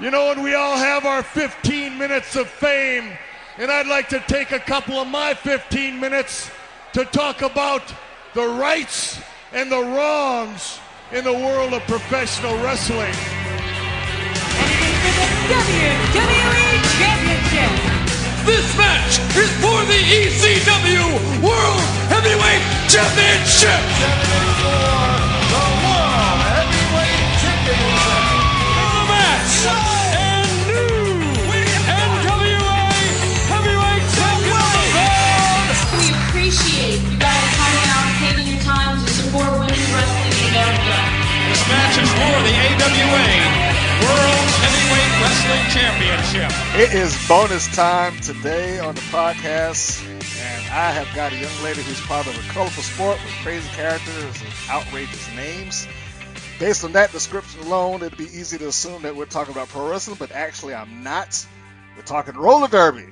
You know, and we all have our 15 minutes of fame, and I'd like to take a couple of my 15 minutes to talk about the rights and the wrongs in the world of professional wrestling. And it is for the WWE Championship. This match is for the ECW World Heavyweight Championship. The World Heavyweight Championship. The match and new NWA Heavyweight Champion. We appreciate you guys coming out and taking your time to support women's wrestling in America. This match is for the AWA World Heavyweight Wrestling Championship. It is bonus time today on the podcast, and I have got a young lady who's part of a colorful sport with crazy characters and outrageous names. Based on that description alone, it'd be easy to assume that we're talking about pro wrestling, but actually I'm not. We're talking roller derby.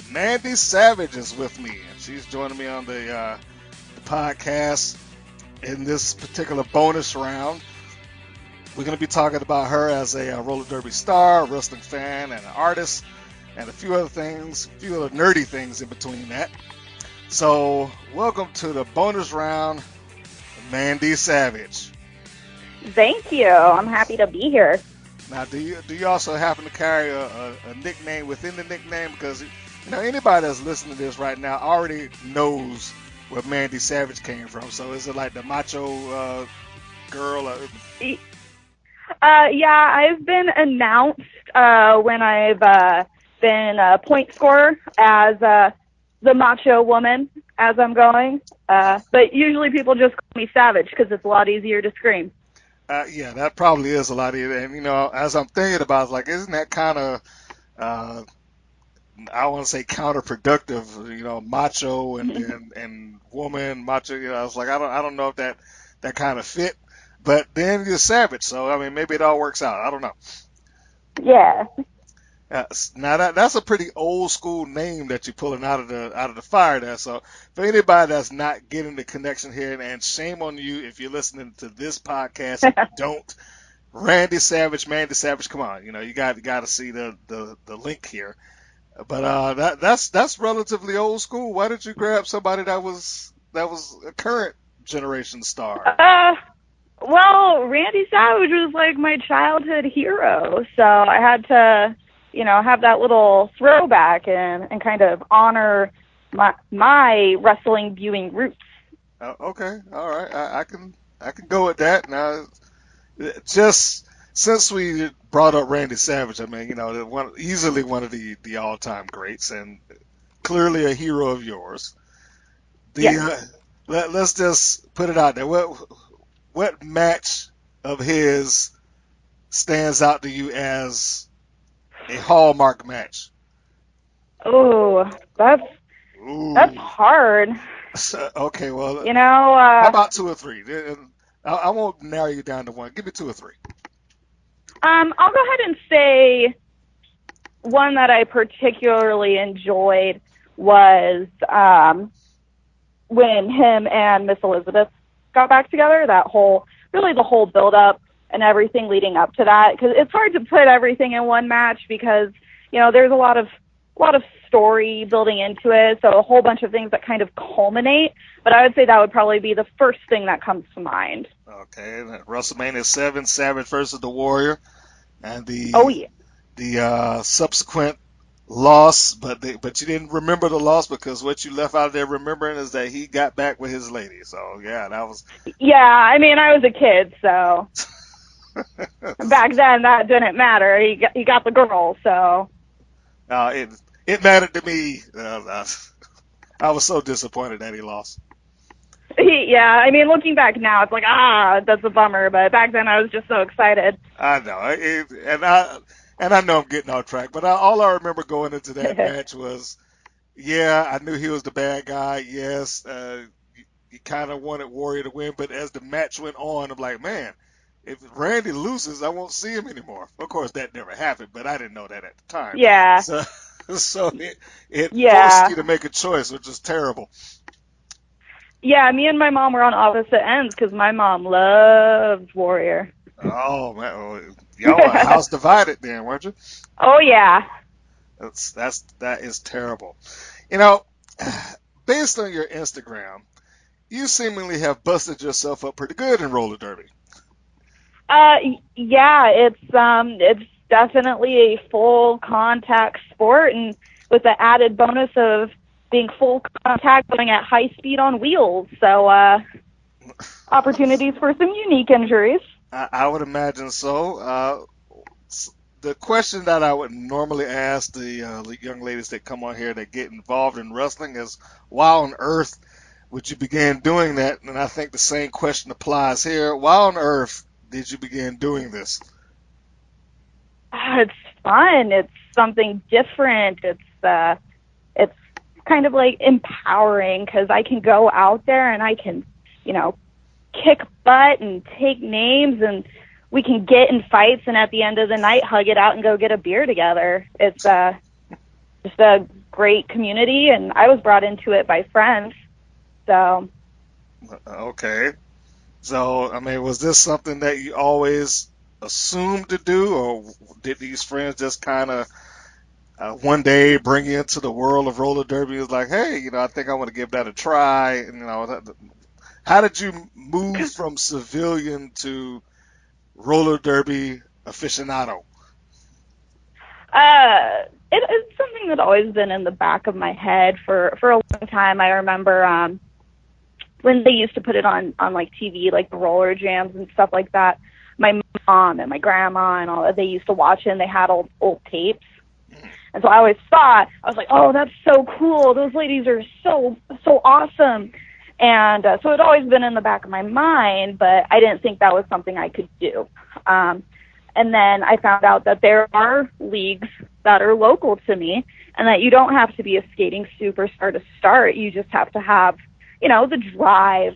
Mandy Savage is with me, and she's joining me on the podcast in this particular bonus round. We're going to be talking about her as a roller derby star, a wrestling fan, and an artist, and a few other things, a few other nerdy things in between that. So, welcome to the bonus round, Mandy Savage. Thank you. I'm happy to be here. Now, do you also happen to carry a nickname within the nickname? Because anybody that's listening to this right now already knows where Mandy Savage came from. So, is it like the macho girl? Yeah, I've been announced when I've been a point scorer as the macho woman as I'm going. But usually people just call me Savage because it's a lot easier to scream. Yeah, that probably is a lot easier. And, as I'm thinking about it, like, isn't that kind of, I want to say counterproductive, macho and woman, macho, I was like, I don't know if that kind of fit. But then you're Savage, so, maybe it all works out. I don't know. Yeah. Now that's a pretty old school name that you're pulling out of the fire there. So for anybody that's not getting the connection here, and shame on you if you're listening to this podcast and you don't, Mandy Savage, come on, you got to see the link here. But that's relatively old school. Why did you grab somebody that was a current generation star? Well, Randy Savage was like my childhood hero, so I had to, have that little throwback and kind of honor my wrestling viewing roots. Okay, all right, I can go with that. Now, just since we brought up Randy Savage, easily one of the all-time greats, and clearly a hero of yours. Let's just put it out there. What match of his stands out to you as a hallmark match? Oh, that's hard. Okay, well, how about two or three? I won't narrow you down to one. Give me two or three. I'll go ahead and say one that I particularly enjoyed was when him and Miss Elizabeth got back together. The whole build up and everything leading up to that, because it's hard to put everything in one match because there's a lot of story building into it, so a whole bunch of things that kind of culminate. But I would say that would probably be the first thing that comes to mind. Okay, WrestleMania 7, Savage versus the Warrior, and the subsequent loss, but you didn't remember the loss because what you left out there remembering is that he got back with his lady. So yeah, that was. Yeah, I was a kid, so back then that didn't matter. He got the girl, so. It mattered to me. I was so disappointed that he lost. Yeah, looking back now, it's like that's a bummer. But back then, I was just so excited. I know, and I know I'm getting off track, but all I remember going into that match was, I knew he was the bad guy. Yes, you kind of wanted Warrior to win, but as the match went on, I'm like, man, if Randy loses, I won't see him anymore. Of course, that never happened, but I didn't know that at the time. Yeah. So it forced you to make a choice, which is terrible. Yeah, me and my mom were on opposite ends because my mom loved Warrior. Oh, man. y'all were house divided then, weren't you? Oh yeah. That is terrible. You know, based on your Instagram, you seemingly have busted yourself up pretty good in roller derby. Yeah, it's definitely a full contact sport, and with the added bonus of being full contact going at high speed on wheels. So opportunities for some unique injuries. I would imagine so. The question that I would normally ask the young ladies that come on here that get involved in wrestling is, why on earth would you begin doing that? And I think the same question applies here. Why on earth did you begin doing this? It's fun. It's something different. It's kind of like empowering because I can go out there and I can, kick butt and take names, and we can get in fights, and at the end of the night hug it out and go get a beer together. It's just a great community, and I was brought into it by friends. So Okay. So, I mean, was this something that you always assumed to do, or did these friends just kind of one day bring you into the world of roller derby? It was like, hey, I think I want to give that a try. And, how did you move from civilian to roller derby aficionado? It's something that always been in the back of my head for a long time. I remember when they used to put it on like TV, like the roller jams and stuff like that. My mom and my grandma and all that, they used to watch it, and they had old tapes. And so I always thought, I was like, oh, that's so cool. Those ladies are so awesome. And so it always been in the back of my mind, but I didn't think that was something I could do. And then I found out that there are leagues that are local to me, and that you don't have to be a skating superstar to start. You just have to have, the drive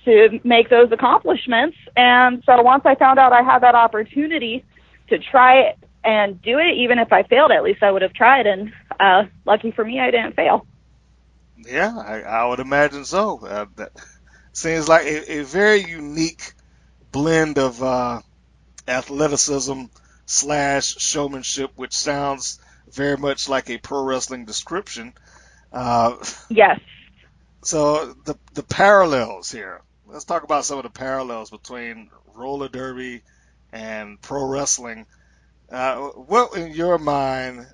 to make those accomplishments. And so once I found out I had that opportunity to try it and do it, even if I failed, at least I would have tried. And lucky for me, I didn't fail. Yeah, I would imagine so. That seems like a very unique blend of athleticism / showmanship, which sounds very much like a pro wrestling description. Yes. So the parallels here. Let's talk about some of the parallels between roller derby and pro wrestling. What, in your mind,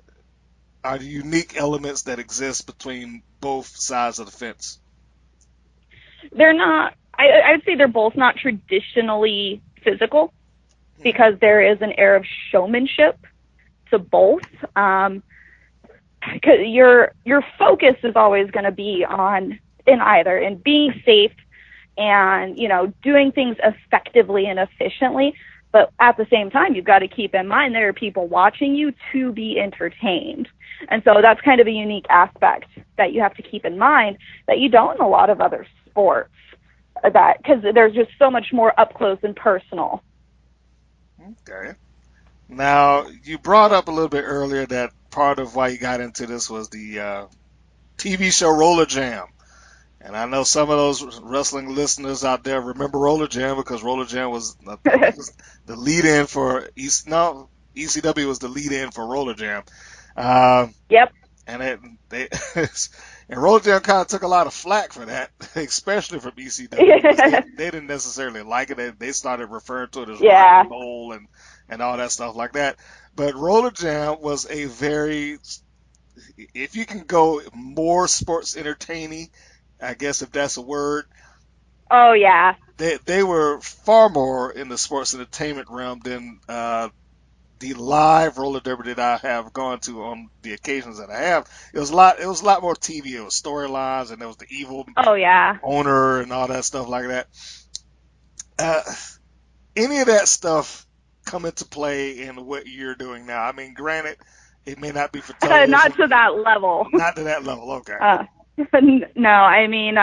are the unique elements that exist between both sides of the fence? They're not, I would say they're both not traditionally physical, because there is an air of showmanship to both. Because your focus is always going to be in being safe and, doing things effectively and efficiently. But at the same time, you've got to keep in mind there are people watching you to be entertained. And so that's kind of a unique aspect that you have to keep in mind that you don't in a lot of other sports, because there's just so much more up close and personal. Okay. Now, you brought up a little bit earlier that part of why you got into this was the TV show Roller Jam. And I know some of those wrestling listeners out there remember Roller Jam, because Roller Jam was the lead-in for ECW was the lead-in for Roller Jam. Yep. And and Roller Jam kind of took a lot of flack for that, especially from ECW. They didn't necessarily like it. They started referring to it as rock and roll and all that stuff like that. But Roller Jam was a very, if you can go more sports entertaining, I guess, if that's a word. Oh, yeah. They were far more in the sports entertainment realm than the live roller derby that I have gone to on the occasions that I have. It was a lot more TV. It was storylines, and there was the evil owner and all that stuff like that. Any of that stuff come into play in what you're doing now? I mean, granted, it may not be for television. Not to that level. Not to that level. Okay. No, I mean,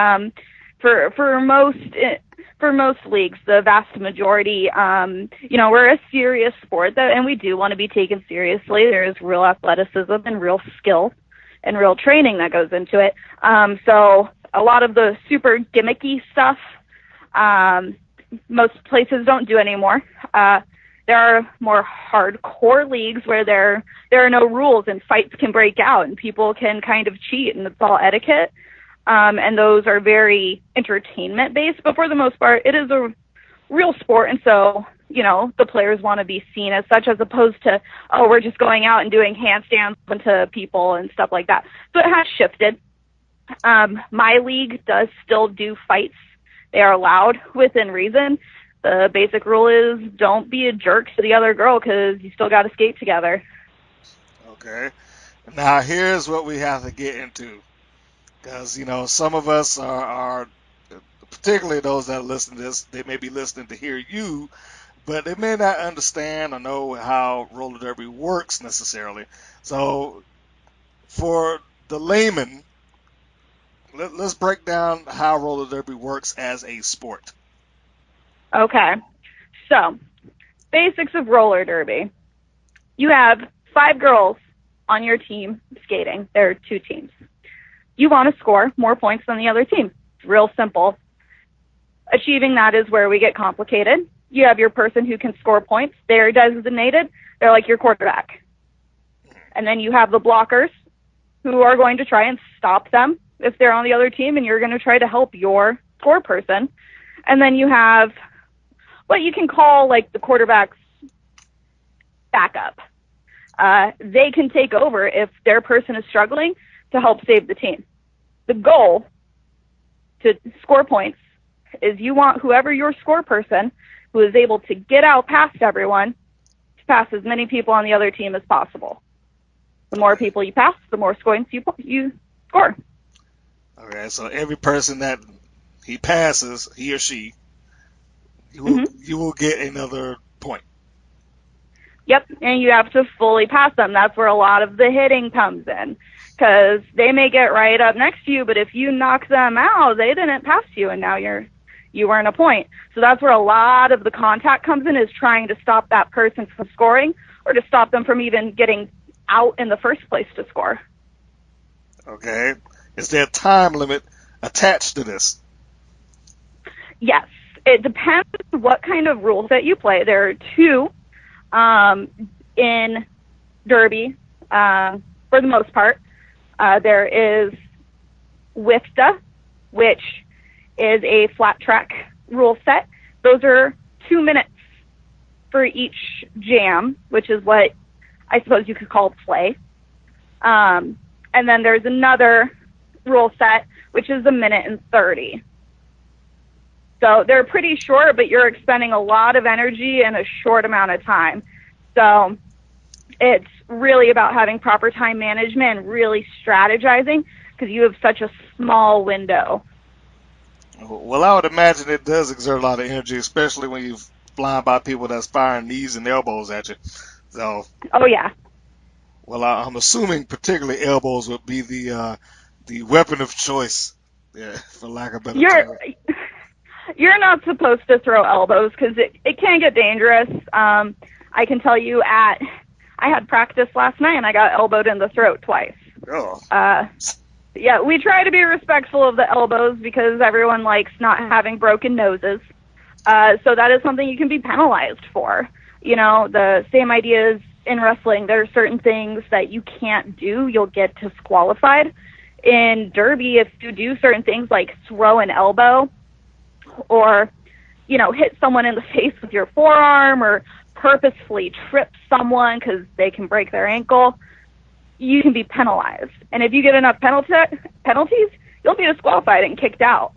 for most leagues, the vast majority, we're a serious sport, and we do want to be taken seriously. There is real athleticism and real skill and real training that goes into it. So a lot of the super gimmicky stuff, most places don't do anymore. There are more hardcore leagues where there are no rules and fights can break out and people can kind of cheat and it's all etiquette. And those are very entertainment based, but for the most part, it is a real sport. And so, the players want to be seen as such, as opposed to, oh, we're just going out and doing handstands into people and stuff like that. So it has shifted. My league does still do fights. They are allowed within reason. The basic rule is don't be a jerk to the other girl because you still got to skate together. Okay. Now, here's what we have to get into. Because, some of us are, particularly those that listen to this, they may be listening to hear you, but they may not understand or know how roller derby works necessarily. So, for the layman, let's break down how roller derby works as a sport. Okay. So, basics of roller derby. You have 5 girls on your team skating. There are 2 teams. You want to score more points than the other team. It's real simple. Achieving that is where we get complicated. You have your person who can score points. They're designated. They're like your quarterback. And then you have the blockers who are going to try and stop them if they're on the other team, and you're going to try to help your score person. And then you have what you can call like the quarterback's backup. They can take over if their person is struggling to help save the team. The goal to score points is you want whoever your score person who is able to get out past everyone to pass as many people on the other team as possible. The more people you pass, the more points you score. Okay, so every person that he passes, he or she, you will get another point. Yep, and you have to fully pass them. That's where a lot of the hitting comes in, because they may get right up next to you, but if you knock them out, they didn't pass you, and now you earn a point. So that's where a lot of the contact comes in, is trying to stop that person from scoring or to stop them from even getting out in the first place to score. Okay. Is there a time limit attached to this? Yes. It depends what kind of rules that you play. There are 2 in derby, for the most part. There is WIFTA, which is a flat track rule set. Those are 2 minutes for each jam, which is what I suppose you could call play. And then there's another rule set, which is 1 minute and 30. So they're pretty short, but you're expending a lot of energy in a short amount of time. So it's really about having proper time management and really strategizing, because you have such a small window. Well, I would imagine it does exert a lot of energy, especially when you're flying by people that's firing knees and elbows at you. So. Oh, yeah. Well, I'm assuming particularly elbows would be the weapon of choice, for lack of a better term. You're not supposed to throw elbows because it can get dangerous. I can tell you I had practice last night and I got elbowed in the throat twice. Oh. Yeah, we try to be respectful of the elbows because everyone likes not having broken noses. So that is something you can be penalized for. The same idea as in wrestling. There are certain things that you can't do. You'll get disqualified. In derby, if you do certain things like throw an elbow or, hit someone in the face with your forearm or purposefully trip someone because they can break their ankle, you can be penalized. And if you get enough penalties, you'll be disqualified and kicked out.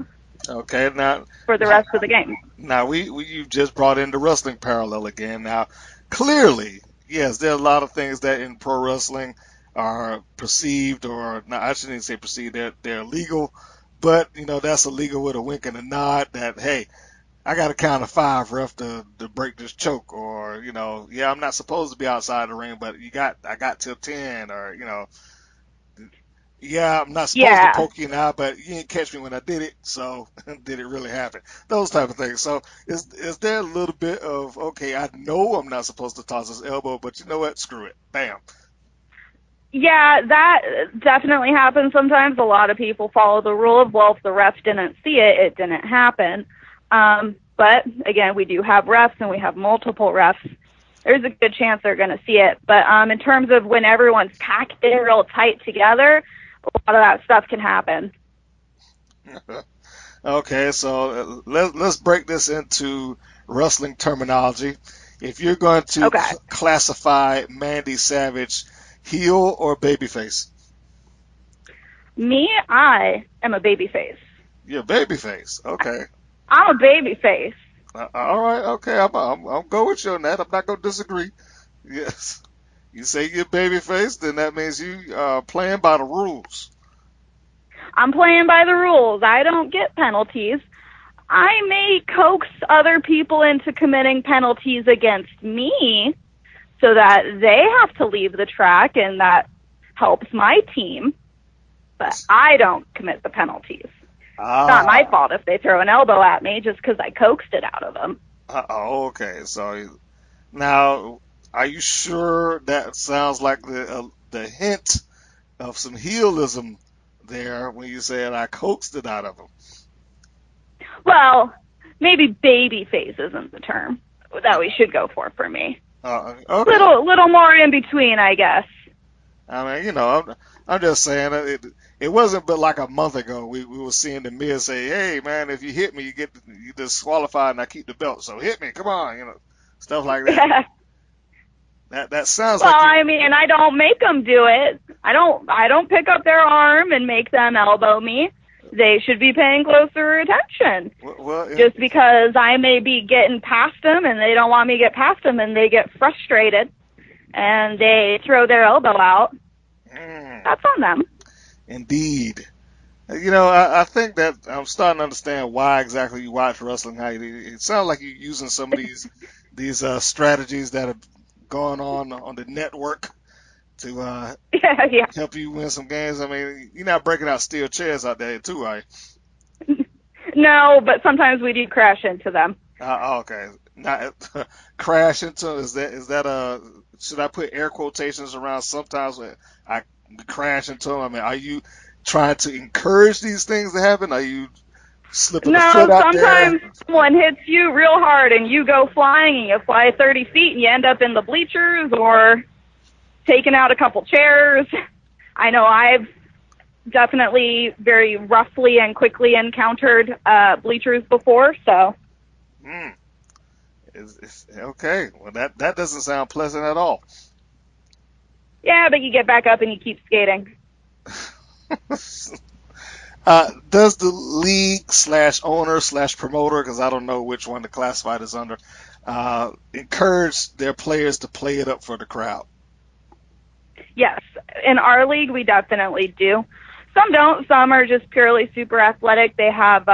Okay, now for the rest of the game. Now you've just brought in the wrestling parallel again. Now, clearly, yes, there are a lot of things that in pro wrestling are perceived, or no, I shouldn't even say perceived. They're illegal, but that's illegal with a wink and a nod. That hey, I got to count of 5, ref, to break this choke, or yeah, I'm not supposed to be outside the ring, but I got till 10, or yeah, I'm not supposed to poke you in the eye, but you didn't catch me when I did it, so did it really happen? Those type of things. So is there a little bit of, okay, I know I'm not supposed to toss this elbow, but you know what? Screw it. Bam. Yeah, that definitely happens sometimes. A lot of people follow the rule of, well, if the ref didn't see it, it didn't happen. But, again, we do have refs, and we have multiple refs. there's a good chance they're going to see it. But in terms of when everyone's packed in real tight together, a lot of that stuff can happen. Okay, so let's break this into wrestling terminology. If you're going to Okay. classify Mandy Savage, heel or babyface? Me, I am a babyface. You're a babyface. Okay. I'm a babyface. All right. Okay. I'll go with you on that. I'm not going to disagree. Yes. You say you're babyface, then that means you are playing by the rules. I'm playing by the rules. I don't get penalties. I may coax other people into committing penalties against me so that they have to leave the track, and that helps my team. But I don't commit the penalties. It's not my fault if they throw an elbow at me just because I coaxed it out of them. Okay. So now, are you sure that sounds like the hint of some heelism there when you said I coaxed it out of them? Well, maybe baby face isn't the term that we should go for me. Okay. Little more in between, I guess. I mean, I'm just saying it wasn't but like a month ago we were seeing the Miz say, "Hey man, if you hit me, you disqualified and I keep the belt. So hit me, come on," stuff like that. That sounds well, like. I mean, I don't make them do it. I don't pick up their arm and make them elbow me. They should be paying closer attention. Just because I may be getting past them and they don't want me to get past them and they get frustrated and they throw their elbow out, that's on them. Indeed. I think that I'm starting to understand why exactly you watch wrestling. It sounds like you're using some of these strategies that are going on the network to help you win some games. I mean, you're not breaking out steel chairs out there too, right? No, but sometimes we do crash into them. Okay. Not crash into is that should I put air quotations around sometimes when I crash into them? I mean, are you trying to encourage these things to happen? Are you slipping the foot out there? No, sometimes someone hits you real hard and you go flying and you fly 30 feet and you end up in the bleachers or taking out a couple chairs. I know I've definitely very roughly and quickly encountered bleachers before, so. Okay. Well, that doesn't sound pleasant at all. Yeah, but you get back up and you keep skating. Does the league /owner/promoter, because I don't know which one to classify this under, encourage their players to play it up for the crowd? Yes. In our league, we definitely do. Some don't. Some are just purely super athletic. They have,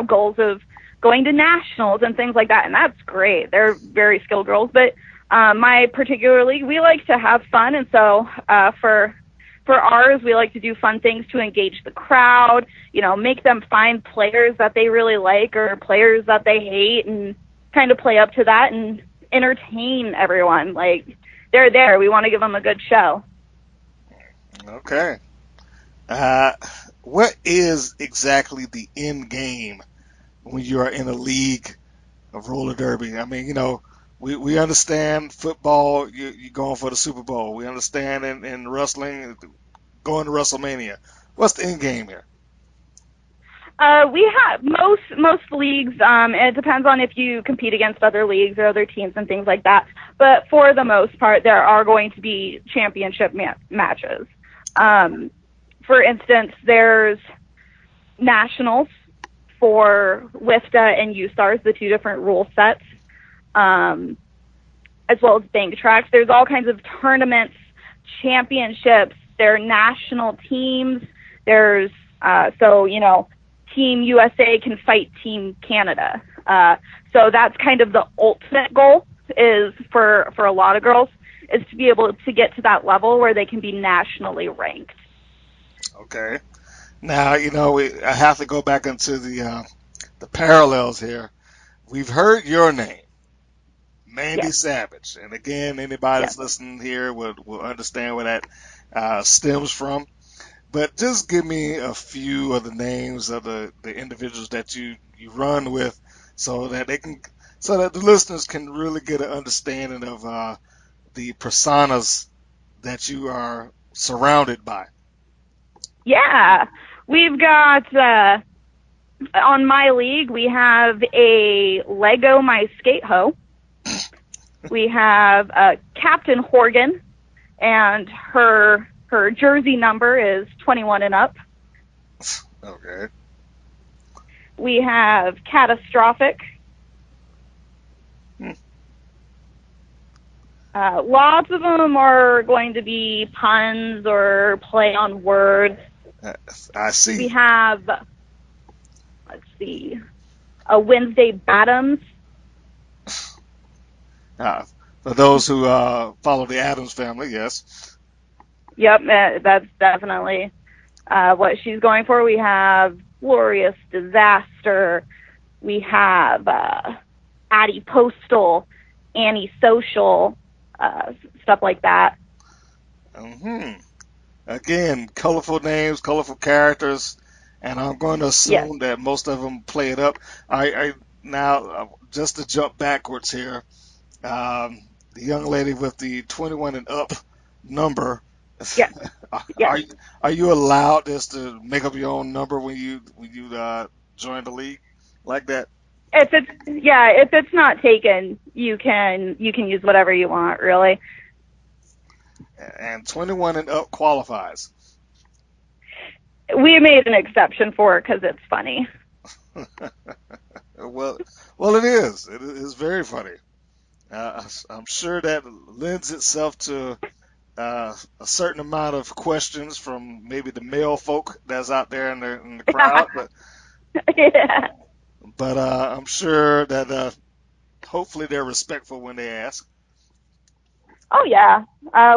goals of going to nationals and things like that, and that's great. They're very skilled girls. But my particular league, we like to have fun, and so for ours, we like to do fun things to engage the crowd, make them find players that they really like or players that they hate and kind of play up to that and entertain everyone. Like, they're there. We want to give them a good show. Okay. What is exactly the end game when you are in a league of roller derby? I mean, we understand football, you're going for the Super Bowl. We understand in wrestling, going to WrestleMania. What's the end game here? We have most leagues, and it depends on if you compete against other leagues or other teams and things like that. But for the most part, there are going to be championship matches. For instance, there's nationals for WIFTA and USTARS, the two different rule sets, as well as bank tracks. There's all kinds of tournaments, championships. There are national teams. There's Team USA can fight Team Canada. So that's kind of the ultimate goal is for a lot of girls is to be able to get to that level where they can be nationally ranked. Okay. Now, I have to go back into the parallels here. We've heard your name, Mandy Savage. And again, anybody that's listening here will understand where that stems from. But just give me a few of the names of the individuals that you run with so that they can so that the listeners can really get an understanding of the personas that you are surrounded by. Yeah, we've got on my league we have a Lego My Skate Ho. We have Captain Horgan, and her jersey number is 21 and up. Okay. We have Catastrophic. Lots of them are going to be puns or play on words. I see. We have, let's see, a Wednesday Bottoms. For those who follow the Addams family, yes. Yep, that's definitely what she's going for. We have Glorious Disaster. We have Addie Postal, Annie Social, stuff like that. Again, colorful names, colorful characters, and I'm going to assume that most of them play it up. Now, just to jump backwards here, the young lady with the 21 and up number. Yeah. Are you allowed just to make up your own number when you join the league like that? If it's not taken, you can use whatever you want, really. And 21 and up qualifies. We made an exception for it because it's funny. Well, it is. It is very funny. I'm sure that lends itself to a certain amount of questions from maybe the male folk that's out there in the crowd, Yeah. but I'm sure that hopefully they're respectful when they ask. Oh yeah,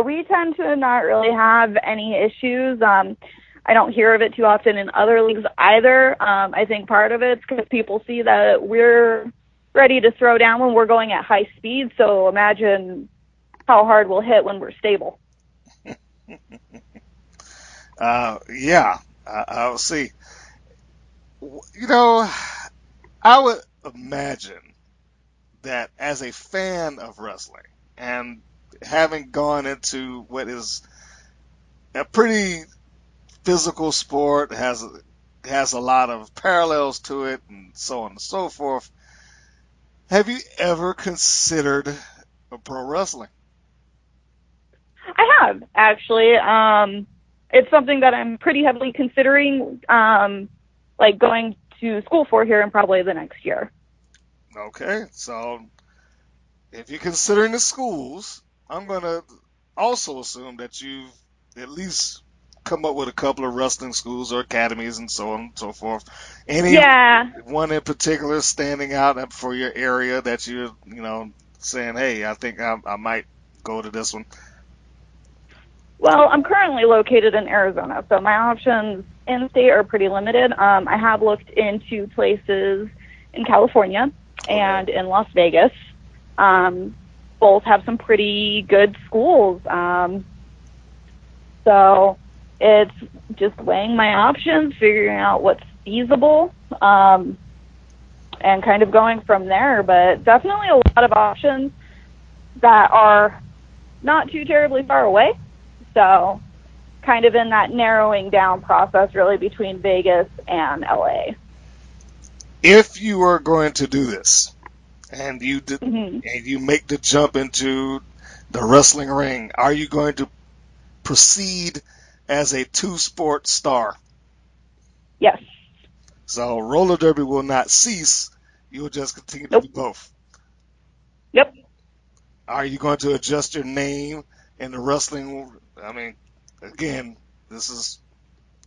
we tend to not really have any issues. I don't hear of it too often in other leagues either. I think part of it's because people see that we're ready to throw down when we're going at high speed. So imagine how hard we'll hit when we're stable. Yeah, I'll see. You know, I would imagine that as a fan of wrestling and having gone into what is a pretty physical sport, has a lot of parallels to it and so on and so forth, have you ever considered pro wrestling? I have, actually. It's something that I'm pretty heavily considering, like going to school for here in probably the next year. Okay, so if you're considering the schools, I'm going to also assume that you've at least come up with a couple of wrestling schools or academies and so on and so forth. Any one in particular standing out for your area that you're, saying, hey, I think I might go to this one? Well, I'm currently located in Arizona, so my options in state are pretty limited. I have looked into places in California and in Las Vegas. Both have some pretty good schools. So it's just weighing my options, figuring out what's feasible, and kind of going from there. But definitely a lot of options that are not too terribly far away. So kind of in that narrowing down process really between Vegas and LA. If you are going to do this and you make the jump into the wrestling ring, are you going to proceed as a two-sport star? Yes. So roller derby will not cease. You will just continue to do both. Yep. Are you going to adjust your name in the wrestling? I mean, again, this is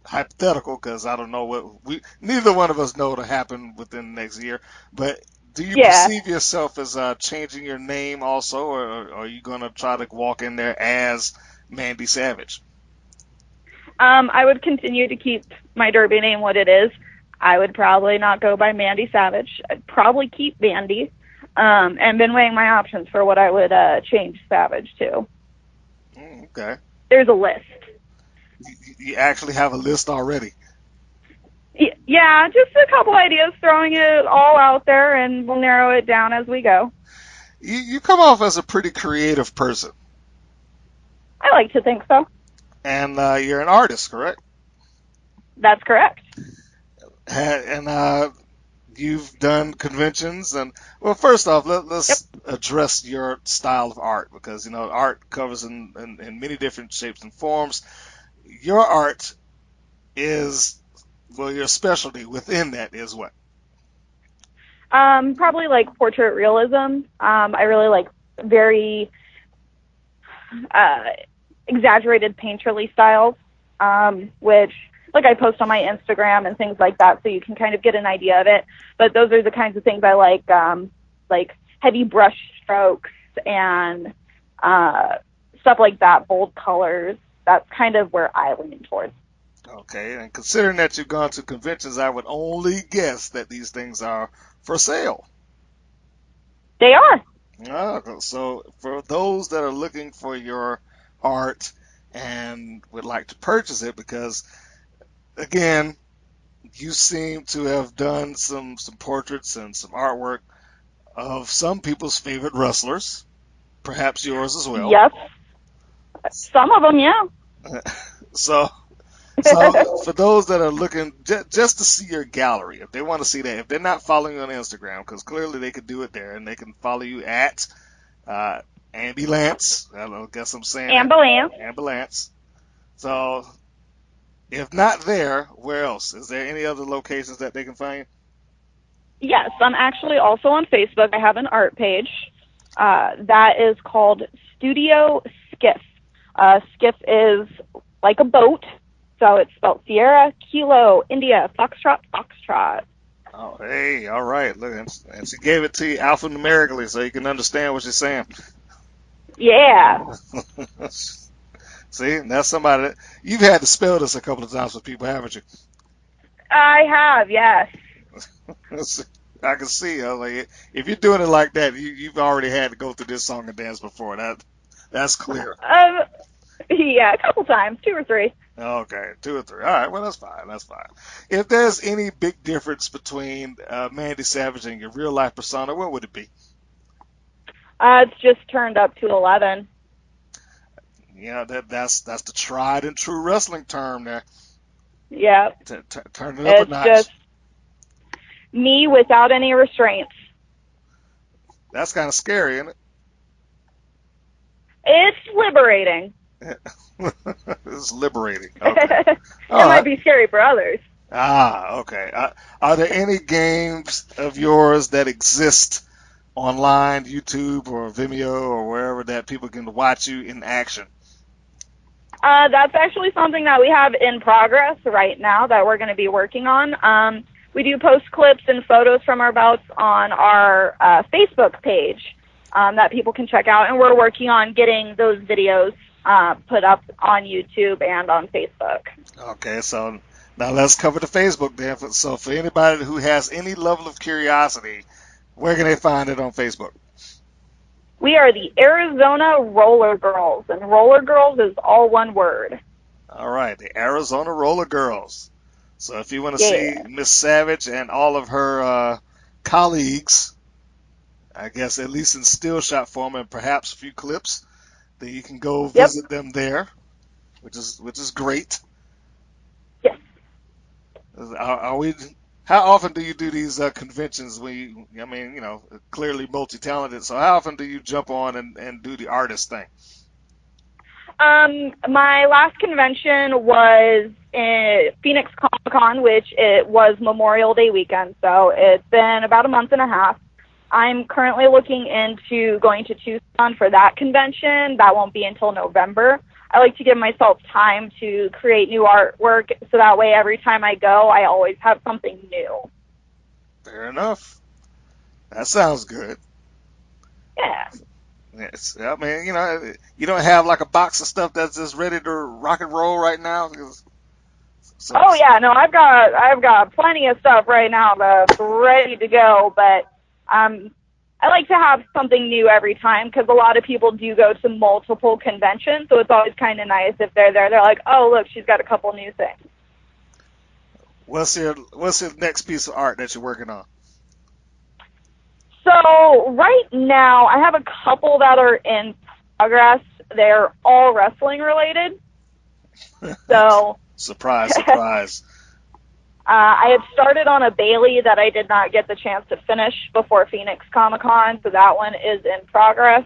hypothetical because I don't know neither one of us know to happen within the next year. But do you perceive yourself as changing your name also, or are you going to try to walk in there as Mandy Savage? I would continue to keep my derby name what it is. I would probably not go by Mandy Savage. I'd probably keep Mandy, and been weighing my options for what I would change Savage to. Okay. There's a list. You actually have a list already. Yeah, just a couple ideas, throwing it all out there, and we'll narrow it down as we go. You come off as a pretty creative person. I like to think so. And you're an artist, correct? That's correct. And you've done conventions. And, well, first off, let's address your style of art, because, art covers in many different shapes and forms. Your art is, well, your specialty within that is what? Probably like portrait realism. I really like very exaggerated painterly styles, which, like, I post on my Instagram and things like that, so you can kind of get an idea of it. But those are the kinds of things I like heavy brush strokes and stuff like that, bold colors. That's kind of where I lean towards. Okay, and considering that you've gone to conventions, I would only guess that these things are for sale. They are. So for those that are looking for your art and would like to purchase it, because, again, you seem to have done some portraits and some artwork of some people's favorite wrestlers, perhaps yours as well. Yes. Some of them, yeah. So for those that are looking just to see your gallery, if they want to see that, if they're not following you on Instagram, because clearly they could do it there, and they can follow you at Ambulance. I guess I'm saying Ambulance. So if not there, where else? Is there any other locations that they can find you? Yes, I'm actually also on Facebook. I have an art page that is called Studio Skiff. Skiff is like a boat. So it's spelled Sierra, Kilo, India, Foxtrot, Foxtrot. Oh, hey, all right. Look, and she gave it to you alphanumerically so you can understand what she's saying. Yeah. See, that's somebody that you've had to spell this a couple of times for people, haven't you? I have, yes. I can see. Like, if you're doing it like that, you've already had to go through this song and dance before. That's clear. Yeah, a couple times, 2 or 3. Okay, 2 or 3. All right, well, that's fine. That's fine. If there's any big difference between Mandy Savage and your real life persona, what would it be? It's just turned up to 11. Yeah, that's the tried and true wrestling term there. Yeah. Turn it up a notch. It's just me without any restraints. That's kind of scary, isn't it? It's liberating. It's liberating. Okay. It might be scary for others. Okay. Are there any games of yours that exist online, YouTube or Vimeo or wherever, that people can watch you in action? That's actually something that we have in progress right now that we're going to be working on. We do post clips and photos from our bouts on our Facebook page that people can check out, and we're working on getting those videos put up on YouTube and on Facebook. Okay, so now let's cover the Facebook then. So for anybody who has any level of curiosity, where can they find it on Facebook? We are the Arizona Roller Girls, and Roller Girls is all one word. All right, the Arizona Roller Girls. So if you want to see Miss Savage and all of her colleagues, I guess at least in still shot form and perhaps a few clips, then you can go visit them there, which is great. Yes. How often do you do these conventions? Clearly multi-talented. So how often do you jump on and do the artist thing? My last convention was in Phoenix Comic-Con, which it was Memorial Day weekend. So it's been about a month and a half. I'm currently looking into going to Tucson for that convention. That won't be until November. I like to give myself time to create new artwork, so that way every time I go, I always have something new. Fair enough. That sounds good. Yeah. Yes. I mean, you don't have like a box of stuff that's just ready to rock and roll right now. Oh yeah, no, I've got plenty of stuff right now that's ready to go, but I like to have something new every time, because a lot of people do go to multiple conventions, so it's always kind of nice if they're there. They're like, oh, look, she's got a couple new things. What's your next piece of art that you're working on? So right now, I have a couple that are in progress. They're all wrestling related. So Surprise, surprise. I had started on a Bailey that I did not get the chance to finish before Phoenix Comic-Con, so that one is in progress.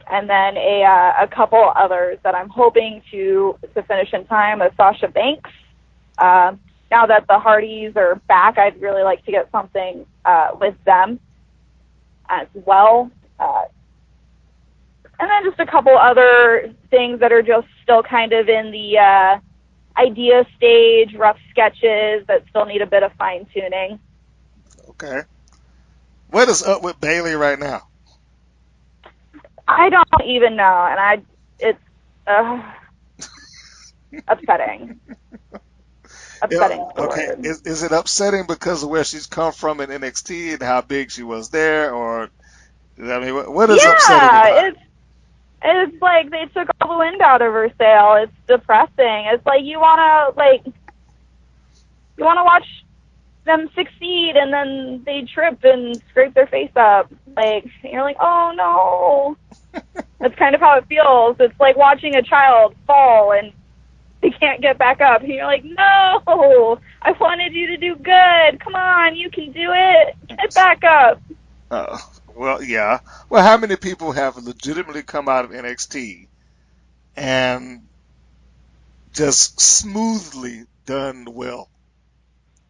And then a couple others that I'm hoping to finish in time with Sasha Banks. Now that the Hardys are back, I'd really like to get something with them as well. And then just a couple other things that are just still kind of in the idea stage, rough sketches that still need a bit of fine-tuning. Okay. What is up with Bailey right now? I don't even know, and it's upsetting. Upsetting is the Okay. word. Is it upsetting because of where she's come from in NXT and how big she was there, or I mean, what is upsetting about it? It's like they took all the wind out of her sail. It's depressing. It's like you wanna watch them succeed, and then they trip and scrape their face up. Like you're like, oh no. That's kind of how it feels. It's like watching a child fall and they can't get back up. And you're like, no, I wanted you to do good. Come on, you can do it. Get back up. Well, yeah. Well, how many people have legitimately come out of NXT and just smoothly done well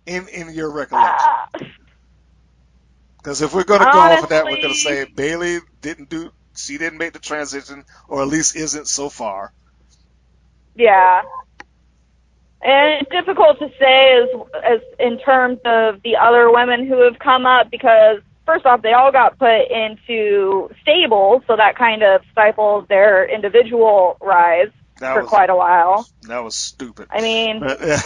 in your recollection? Because if we're going to go off of that, we're going to say Bailey she didn't make the transition, or at least isn't so far. Yeah. And it's difficult to say as in terms of the other women who have come up because, first off, they all got put into stables, so that kind of stifled their individual rise for quite a while. That was stupid. I mean, it was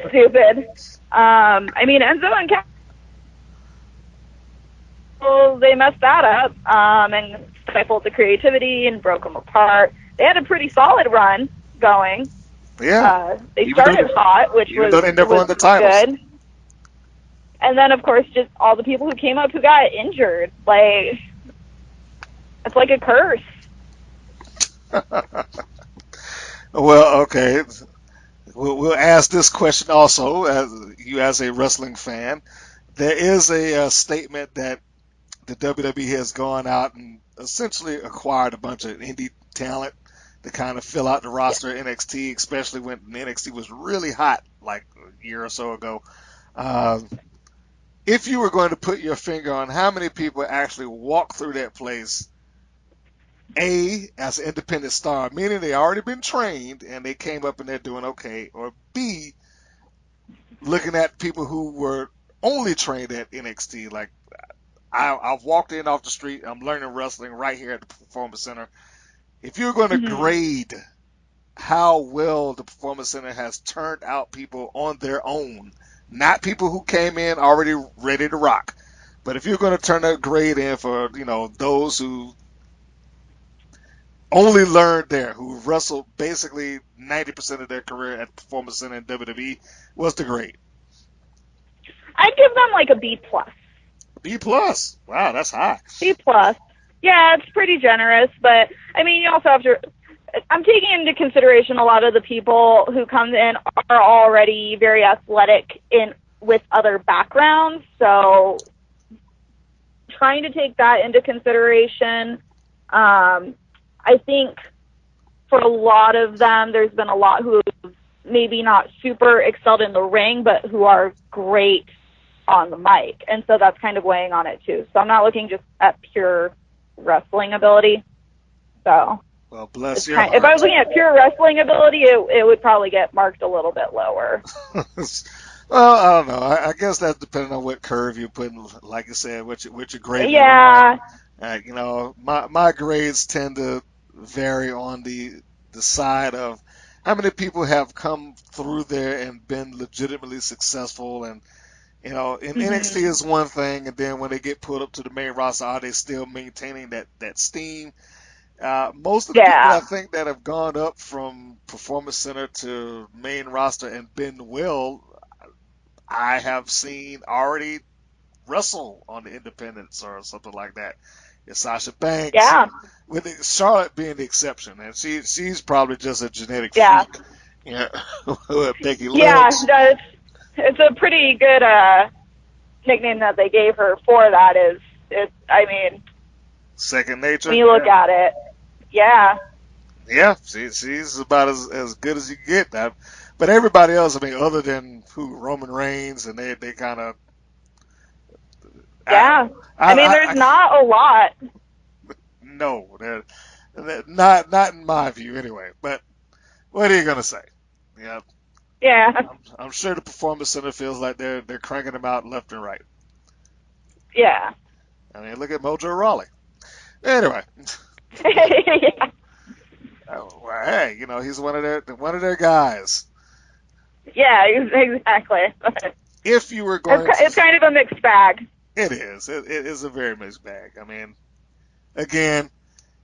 stupid. I mean, Enzo and they messed that up and stifled the creativity and broke them apart. They had a pretty solid run going. Yeah. They started hot, which was good. And then, of course, just all the people who came up who got injured. Like, it's like a curse. Well, okay. We'll ask this question also, as a wrestling fan. There is a statement that the WWE has gone out and essentially acquired a bunch of indie talent to kind of fill out the roster of NXT, especially when NXT was really hot like a year or so ago. If you were going to put your finger on how many people actually walk through that place, A, as an independent star, meaning they already been trained and they came up and they're doing okay, or B, looking at people who were only trained at NXT, like I've walked in off the street, I'm learning wrestling right here at the Performance Center. If you're going to grade how well the Performance Center has turned out people on their own, not people who came in already ready to rock, but if you're going to turn that grade in for, those who only learned there, who wrestled basically 90% of their career at Performance Center and WWE, what's the grade? I'd give them like a B+. B+? Wow, that's high. B+. Yeah, it's pretty generous, but I mean, you also have to. I'm taking into consideration a lot of the people who come in are already very athletic with other backgrounds, so trying to take that into consideration. I think for a lot of them, there's been a lot who have maybe not super excelled in the ring, but who are great on the mic, and so that's kind of weighing on it too. So I'm not looking just at pure wrestling ability. So, well, bless your heart. If I was looking at pure wrestling ability, it would probably get marked a little bit lower. Well, I don't know. I guess that's depending on what curve you're putting, like you said, what you're grading. Yeah. My grades tend to vary on the side of how many people have come through there and been legitimately successful, and in NXT is one thing, and then when they get put up to the main roster, are they still maintaining that steam? Most of the people I think that have gone up from Performance Center to main roster and been well, I have seen already wrestle on the independents or something like that. It's Sasha Banks, Yeah. with Charlotte being the exception, and she's probably just a genetic Yeah. freak. Yeah, with Becky Yeah, Lynch. it's a pretty good nickname that they gave her for that. I mean, Second nature. when you look at it, yeah. Yeah, she's about as good as you get. But everybody else, I mean, other than Roman Reigns, and they kind of. Yeah. I mean, there's not a lot. No, not in my view anyway. But what are you gonna say? Yeah, Yeah. I'm sure the Performance Center feels like they're cranking them out left and right. Yeah. I mean, look at Mojo Rawley. Anyway, Yeah. well, hey, he's one of their guys. Yeah, exactly. If you were going, It's kind of a mixed bag. it is. It is a very mixed bag. I mean, again,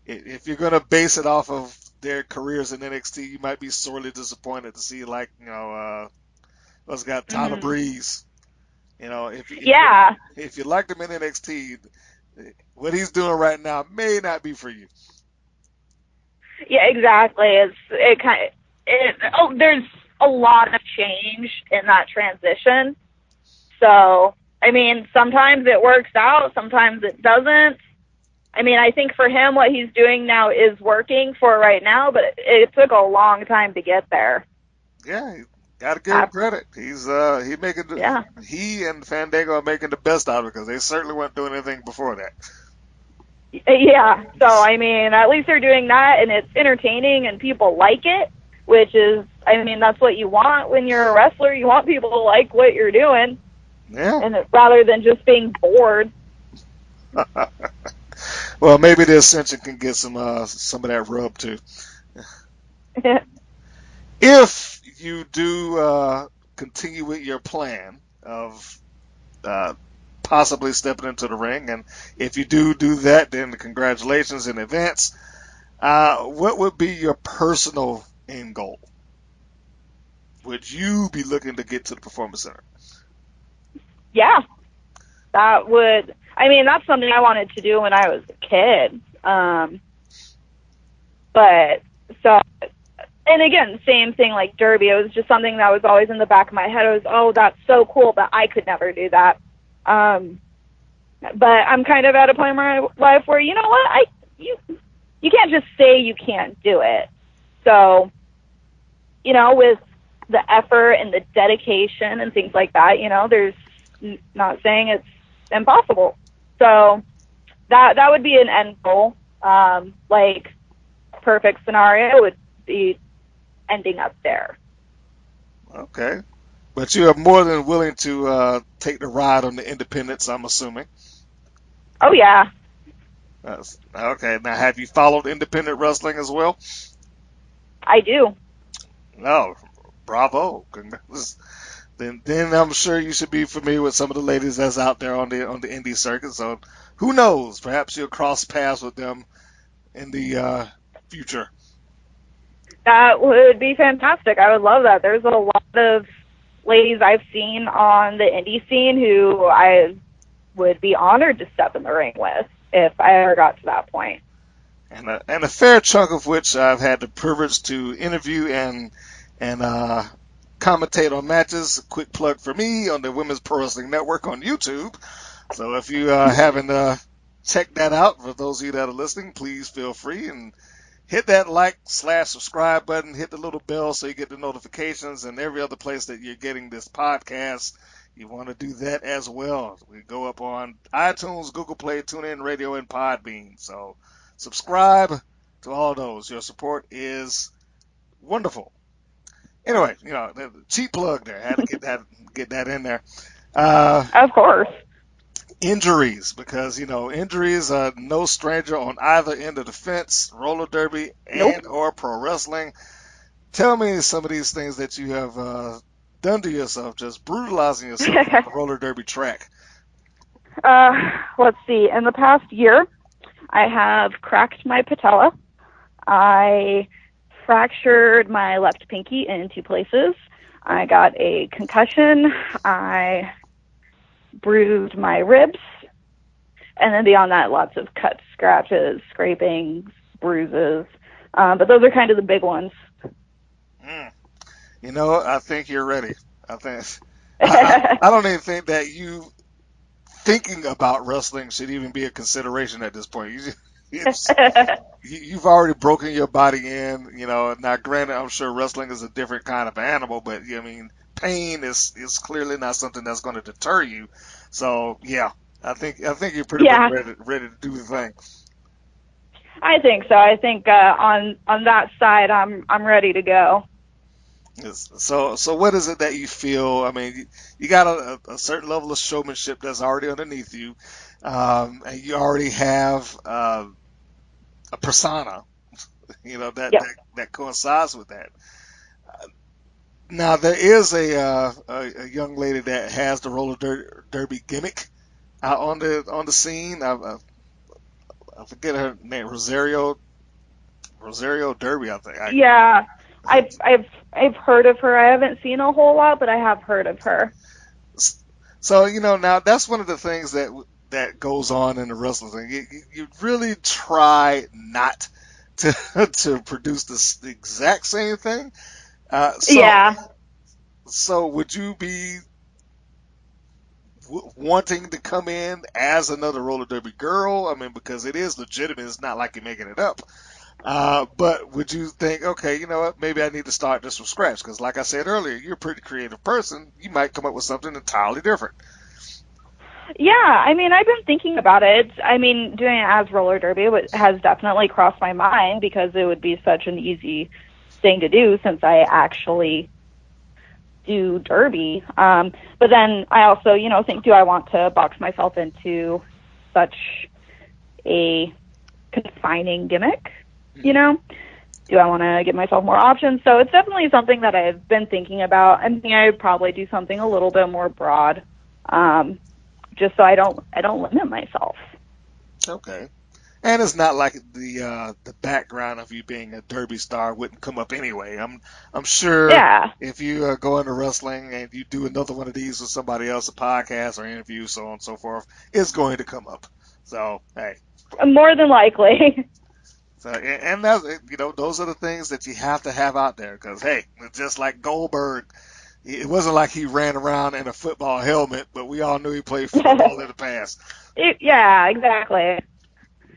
if you're going to base it off of their careers in NXT, you might be sorely disappointed to see, like, what's got Tyler Breeze. If you liked him in NXT, what he's doing right now may not be for you. Yeah, exactly. There's a lot of change in that transition. So, I mean, sometimes it works out, sometimes it doesn't. I mean, I think for him, what he's doing now is working for right now, but it took a long time to get there. Yeah, got to give him credit. He and Fandango are making the best out of it, because they certainly weren't doing anything before that. Yeah, so I mean, at least they're doing that, and it's entertaining, and people like it, which is, I mean, that's what you want when you're a wrestler. You want people to like what you're doing, and rather than just being bored. Well, maybe the Ascension can get some of that rub too. If you do continue with your plan of possibly stepping into the ring, and if you do that, then congratulations in advance. What would be your personal end goal? Would you be looking to get to the Performance Center? Yeah, that's something I wanted to do when I was a kid. And again, same thing like Derby. It was just something that was always in the back of my head. It was, oh, that's so cool, but I could never do that. But I'm kind of at a point in my life where, you know what, you can't just say you can't do it. So, with the effort and the dedication and things like that, there's not saying it's impossible. So that would be an end goal. Like, perfect scenario would be ending up there. Okay. But you are more than willing to take the ride on the independents, I'm assuming. Oh, yeah. Okay. Now, have you followed independent wrestling as well? I do. Oh, bravo. Then I'm sure you should be familiar with some of the ladies that's out there on the indie circuit. So who knows? Perhaps you'll cross paths with them in the future. That would be fantastic. I would love that. There's a lot of ladies I've seen on the indie scene who I would be honored to step in the ring with if I ever got to that point. And a fair chunk of which I've had the privilege to interview and commentate on matches. A quick plug for me on the Women's Pro Wrestling Network on YouTube. So if you haven't checked that out, for those of you that are listening, please feel free and hit that like/subscribe button. Hit the little bell so you get the notifications, and every other place that you're getting this podcast, you want to do that as well. We go up on iTunes, Google Play, TuneIn Radio, and Podbean. So subscribe to all those. Your support is wonderful. Anyway, the cheap plug there. Had to get that in there. Of course. Injuries, because injuries are no stranger on either end of the fence, roller derby and or pro wrestling. Tell me some of these things that you have done to yourself, just brutalizing yourself on the roller derby track. Let's see. In the past year, I have cracked my patella. I fractured my left pinky in 2 places. I got a concussion. I bruised my ribs. And then beyond that, lots of cuts, scratches, scrapings, bruises. But those are kind of the big ones. You know, I think you're ready. I don't even think that you thinking about wrestling should even be a consideration at this point. You've already broken your body in. You know, now granted, I'm sure wrestling is a different kind of animal, but I mean, pain is clearly not something that's going to deter you. So yeah, I think you're pretty much ready to do the thing. I think so. I think on that side, I'm ready to go. Yes. So what is it that you feel? I mean, you got a certain level of showmanship that's already underneath you, and you already have a persona, you know, that coincides with that. Now there is a young lady that has the roller derby gimmick out on the scene. I forget her name, Rosario Derby, I think. Yeah, I've heard of her. I haven't seen a whole lot, but I have heard of her. So you know, now that's one of the things that goes on in the wrestling thing. You really try not to to produce the exact same thing. Yeah. So would you be wanting to come in as another roller derby girl? I mean, because it is legitimate. It's not like you're making it up. But would you think, okay, you know what, maybe I need to start this from scratch? Because like I said earlier, you're a pretty creative person. You might come up with something entirely different. Yeah, I mean, I've been thinking about it. I mean, doing it as roller derby has definitely crossed my mind because it would be such an easy thing to do since I actually do derby. But then I also, think, do I want to box myself into such a confining gimmick? Do I want to give myself more options? So it's definitely something that I've been thinking about. I mean, I would probably do something a little bit more broad, just so I don't limit myself. Okay. And it's not like the background of you being a derby star wouldn't come up anyway. I'm sure if you go into wrestling and you do another one of these with somebody else, a podcast or interview, so on and so forth, it's going to come up. So hey, more than likely. So and that's, those are the things that you have to have out there because hey, it's just like Goldberg. It wasn't like he ran around in a football helmet, but we all knew he played football in the past. Yeah, exactly.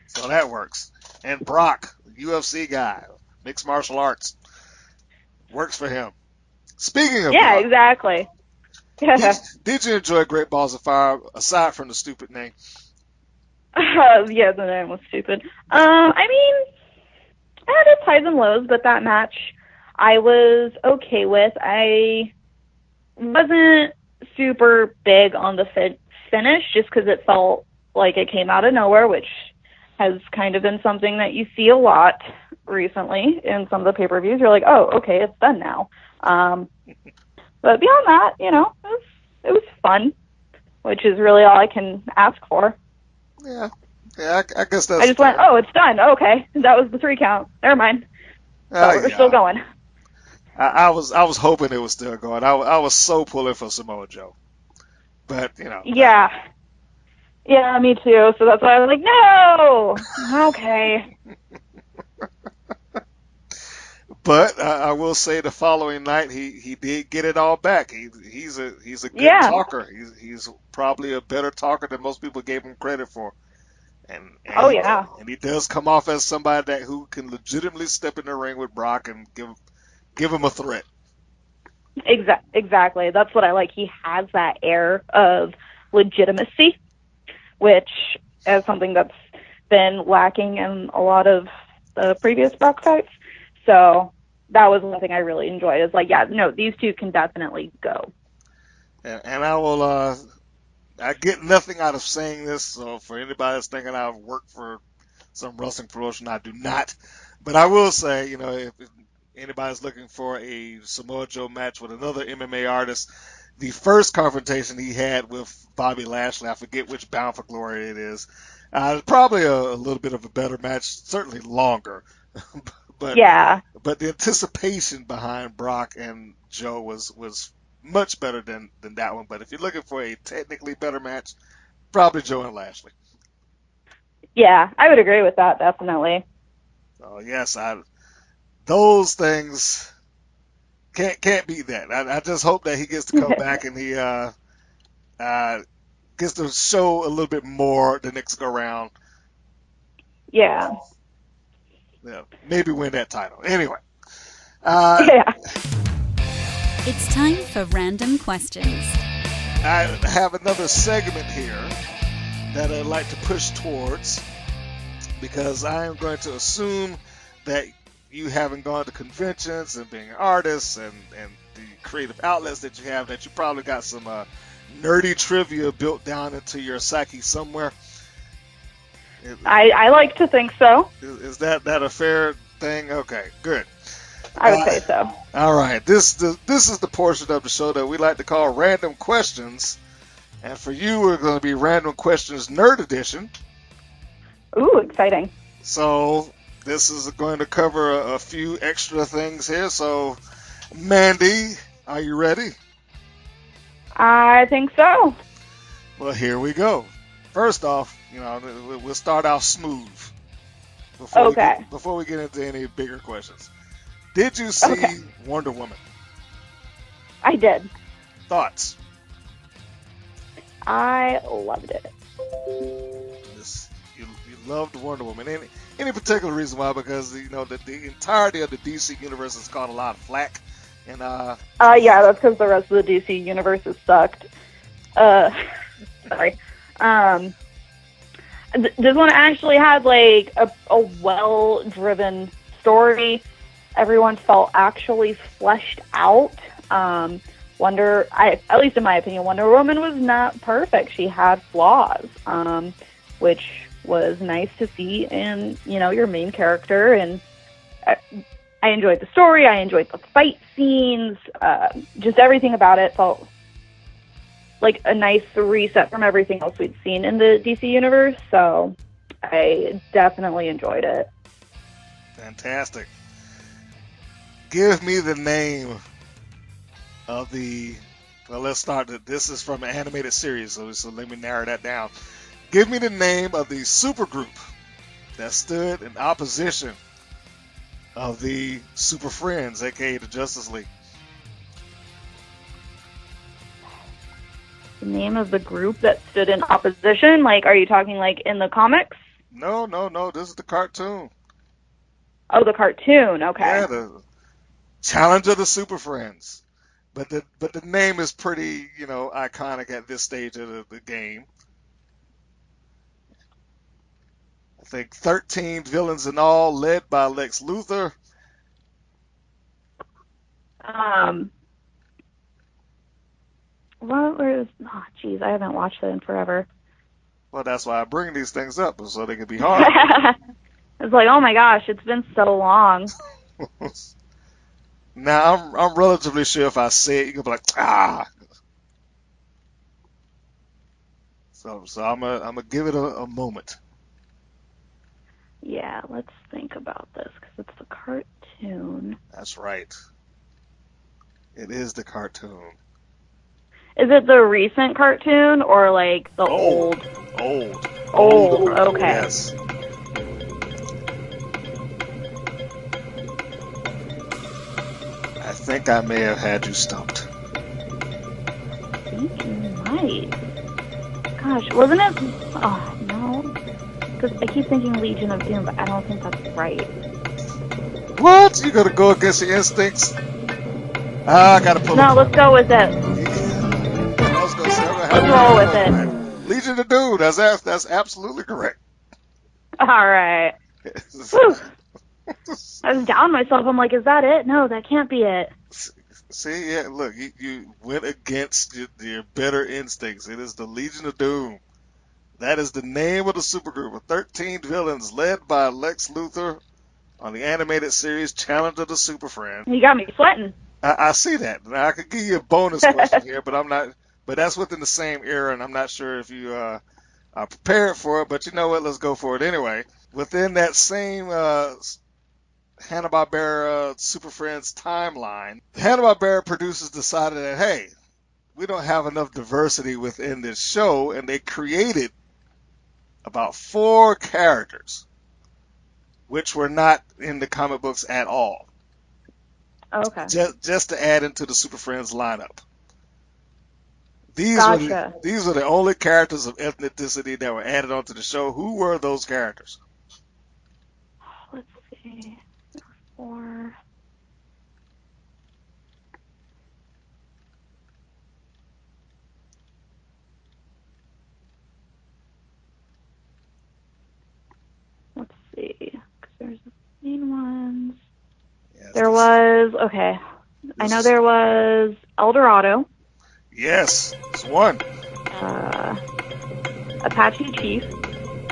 So that works. And Brock, UFC guy, mixed martial arts, works for him. Speaking of Brock, exactly. did you enjoy Great Balls of Fire aside from the stupid name? Yeah, the name was stupid. I mean, I had its highs and lows, but that match I was okay with. I wasn't super big on the finish just because it felt like it came out of nowhere, which has kind of been something that you see a lot recently in some of the pay-per-views. You're like, oh, okay, it's done now. But beyond that, it was fun, which is really all I can ask for. Yeah, I guess that's. I just went, oh, it's done. Okay, that was the 3 count. Never mind. We're still going. I was hoping it was still going. I was so pulling for Samoa Joe, but Yeah, me too. So that's why I was like, no. Okay. But I will say the following night he did get it all back. He's a good talker. He's probably a better talker than most people gave him credit for. And he does come off as somebody who can legitimately step in the ring with Brock and give him a threat. Exactly. That's what I like. He has that air of legitimacy, which is something that's been lacking in a lot of the previous Brock fights. So that was one thing I really enjoyed. Is like, these two can definitely go. And I will. I get nothing out of saying this. So for anybody that's thinking I've worked for some wrestling promotion, I do not. But I will say, if anybody's looking for a Samoa Joe match with another MMA artist, the first confrontation he had with Bobby Lashley, I forget which Bound for Glory it is, probably a little bit of a better match, certainly longer. but Yeah. but the anticipation behind Brock and Joe was much better than that one. But if you're looking for a technically better match, probably Joe and Lashley. Yeah, I would agree with that, definitely. So yes, those things can't beat that. I just hope that he gets to come back and he gets to show a little bit more the next go round. Yeah. Yeah, maybe win that title. Anyway. Yeah. It's time for random questions. I have another segment here that I'd like to push towards because I am going to assume that you haven't gone to conventions and being an artist and the creative outlets that you have, that you probably got some nerdy trivia built down into your psyche somewhere. I like to think so. Is that a fair thing? Okay, good. I would say so. All right, this is the portion of the show that we like to call Random Questions. And for you, we're going to be Random Questions Nerd Edition. Ooh, exciting. So this is going to cover a few extra things here. So, Mandy, are you ready? I think so. Well, here we go. First off, we'll start off smooth before we get into any bigger questions. Did you see Wonder Woman? I did. Thoughts? I loved it. You loved Wonder Woman. Any particular reason why? Because the entirety of the DC universe has caught a lot of flack, and yeah, that's because the rest of the DC universe has sucked. Sorry. This one actually had like a well-driven story. Everyone felt actually fleshed out. At least in my opinion, Wonder Woman was not perfect. She had flaws, which was nice to see in, your main character. And I enjoyed the story. I enjoyed the fight scenes. Just everything about it felt like a nice reset from everything else we'd seen in the DC universe. So I definitely enjoyed it. Fantastic. Give me the name of the... Well, let's start. This is from an animated series, so let me narrow that down. Give me the name of the supergroup that stood in opposition of the Super Friends, a.k.a. the Justice League. The name of the group that stood in opposition? Like, are you talking like in the comics? No. This is the cartoon. Oh, the cartoon. Okay. Yeah, the Challenge of the Super Friends. But the name is pretty, iconic at this stage of the game. I think 13 villains in all, led by Lex Luthor. Oh, geez, I haven't watched that in forever. Well, that's why I bring these things up, so they can be hard. It's like, oh my gosh, it's been so long. Now, I'm relatively sure if I say it, you're going to be like, ah! So I'm gonna give it a moment. Yeah, let's think about this, because it's the cartoon. That's right. It is the cartoon. Is it the recent cartoon, or like the old? Old, okay. Yes. I think I may have had you stumped. I think you might. Gosh, wasn't it? Oh, no. Because I keep thinking Legion of Doom, but I don't think that's right. What? You gonna go against your instincts? I gotta pull No, let's go with it. Let's roll with it. Legion of Doom. That's absolutely correct. All right. Whew. I was down myself. I'm like, is that it? No, that can't be it. See, yeah, look, you went against your better instincts. It is the Legion of Doom. That is the name of the supergroup of 13 villains led by Lex Luthor on the animated series Challenge of the Super Friends. You got me sweating. I see that. Now, I could give you a bonus question here, but I'm not. But that's within the same era, and I'm not sure if you are prepared for it. But you know what? Let's go for it anyway. Within that same Hanna-Barbera Super Friends timeline, the Hanna-Barbera producers decided that, hey, we don't have enough diversity within this show, and they created about 4 characters which were not in the comic books at all. Okay. Just to add into the Super Friends lineup. These Gotcha. were the only characters of ethnicity that were added onto the show. Who were those characters? Let's see. 4. Let's see. 'Cause there's the main ones. Yes, There was, okay. I know there was Eldorado. Yes, it's one. Apache Chief.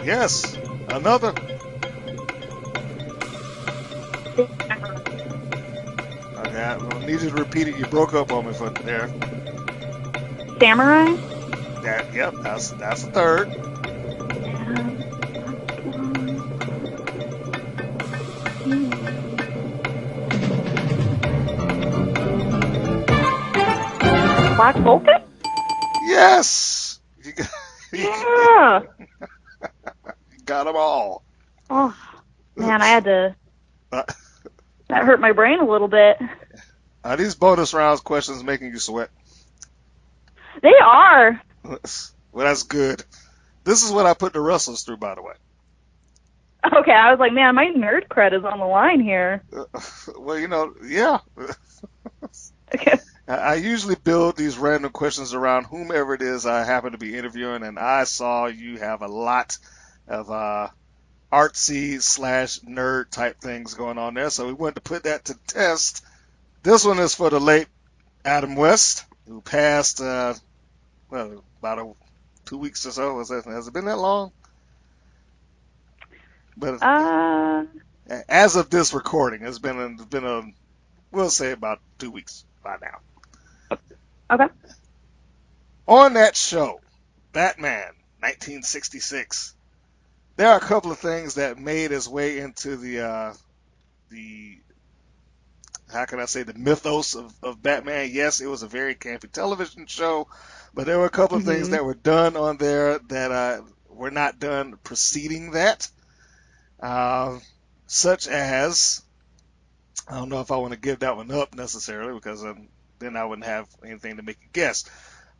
Yes, another. Okay, I need you to repeat it. You broke up on me for there. Samurai. Yep, that's the third. Black Vulcan? Yes! Yeah! You got them all. Oh, man, I had to... Uh, That hurt my brain a little bit. Are these bonus rounds questions making you sweat? They are. Well, that's good. This is what I put the wrestlers through, by the way. Okay, I was like, man, my nerd cred is on the line here. Well, yeah. Okay. I usually build these random questions around whomever it is I happen to be interviewing, and I saw you have a lot of artsy/nerd type things going on there, so we wanted to put that to test. This one is for the late Adam West, who passed, about 2 weeks or so. Has it been that long? But as of this recording, it's been we'll say about 2 weeks by now. Okay. On that show, Batman, 1966, there are a couple of things that made its way into the how can I say, the mythos of Batman. Yes, it was a very campy television show, but there were a couple of things that were done on there that were not done preceding that, such as, I don't know if I want to give that one up necessarily, because then I wouldn't have anything to make you guess.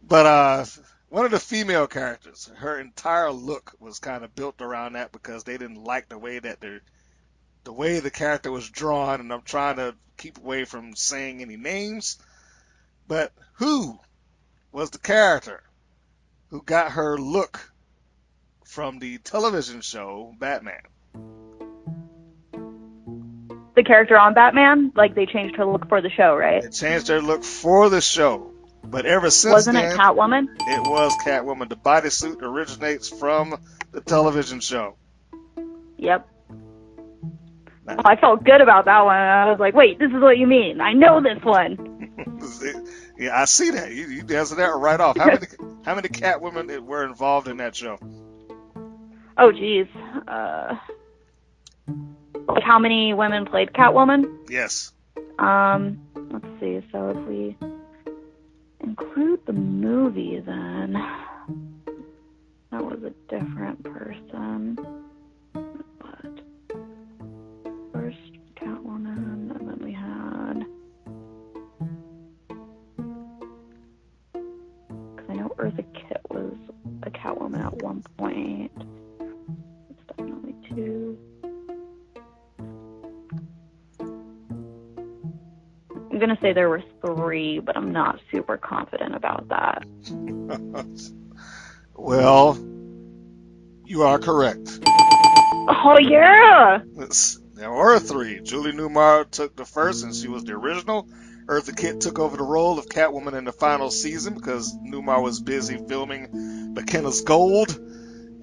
But one of the female characters, her entire look was kind of built around that because they didn't like the way that the way the character was drawn, and I'm trying to keep away from saying any names. But who was the character who got her look from the television show Batman? The character on Batman, like they changed her look for the show, right? They changed her look for the show, but ever since Wasn't then, it Catwoman? It was Catwoman. The bodysuit originates from the television show. Yep. Oh, I felt good about that one. I was like, wait, this is what you mean. I know this one. Yeah, I see that. You answered that right off. How many Catwomen were involved in that show? Oh, geez. Like how many women played Catwoman? Yes. Let's see. So if we include the movie, then that was a different person. But first Catwoman, and then we had, because I know Eartha Kitt was a Catwoman at one point. It's definitely 2. I'm going to say there were 3, but I'm not super confident about that. Well, you are correct. Oh, yeah! There were 3. Julie Newmar took the first, and she was the original. Eartha Kitt took over the role of Catwoman in the final season because Newmar was busy filming McKenna's Gold,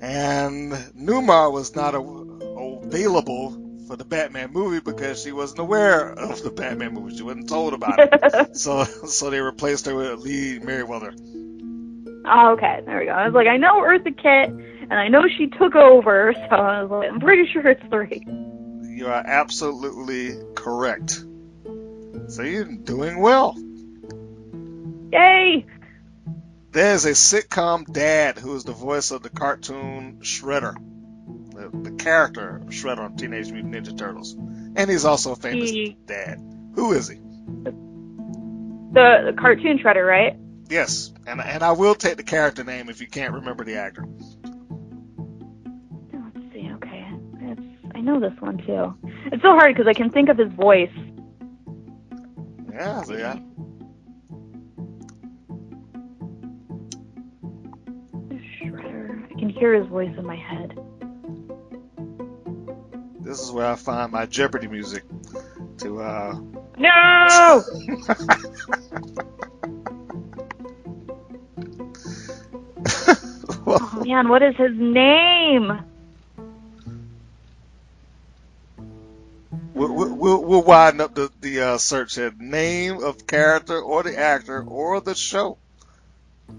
and Newmar was not available for the Batman movie because she wasn't aware of the Batman movie. She wasn't told about it. so they replaced her with Lee Merriweather. Oh, okay, there we go. I was like, I know Eartha Kitt, and I know she took over, so I was like, I'm pretty sure it's 3. You are absolutely correct. So you're doing well. Yay! There's a sitcom dad who is the voice of the cartoon Shredder, the character Shredder on Teenage Mutant Ninja Turtles, and he's also a famous dad. Who is he? The cartoon Shredder, right? Yes, and I will take the character name if you can't remember the actor. Let's see. Okay, I know this one too. It's so hard because I can think of his voice. Yeah, Shredder. I can hear his voice in my head. This is where I find my Jeopardy music to No! Oh man, what is his name? We'll widen up the search here. Name of character or the actor or the show.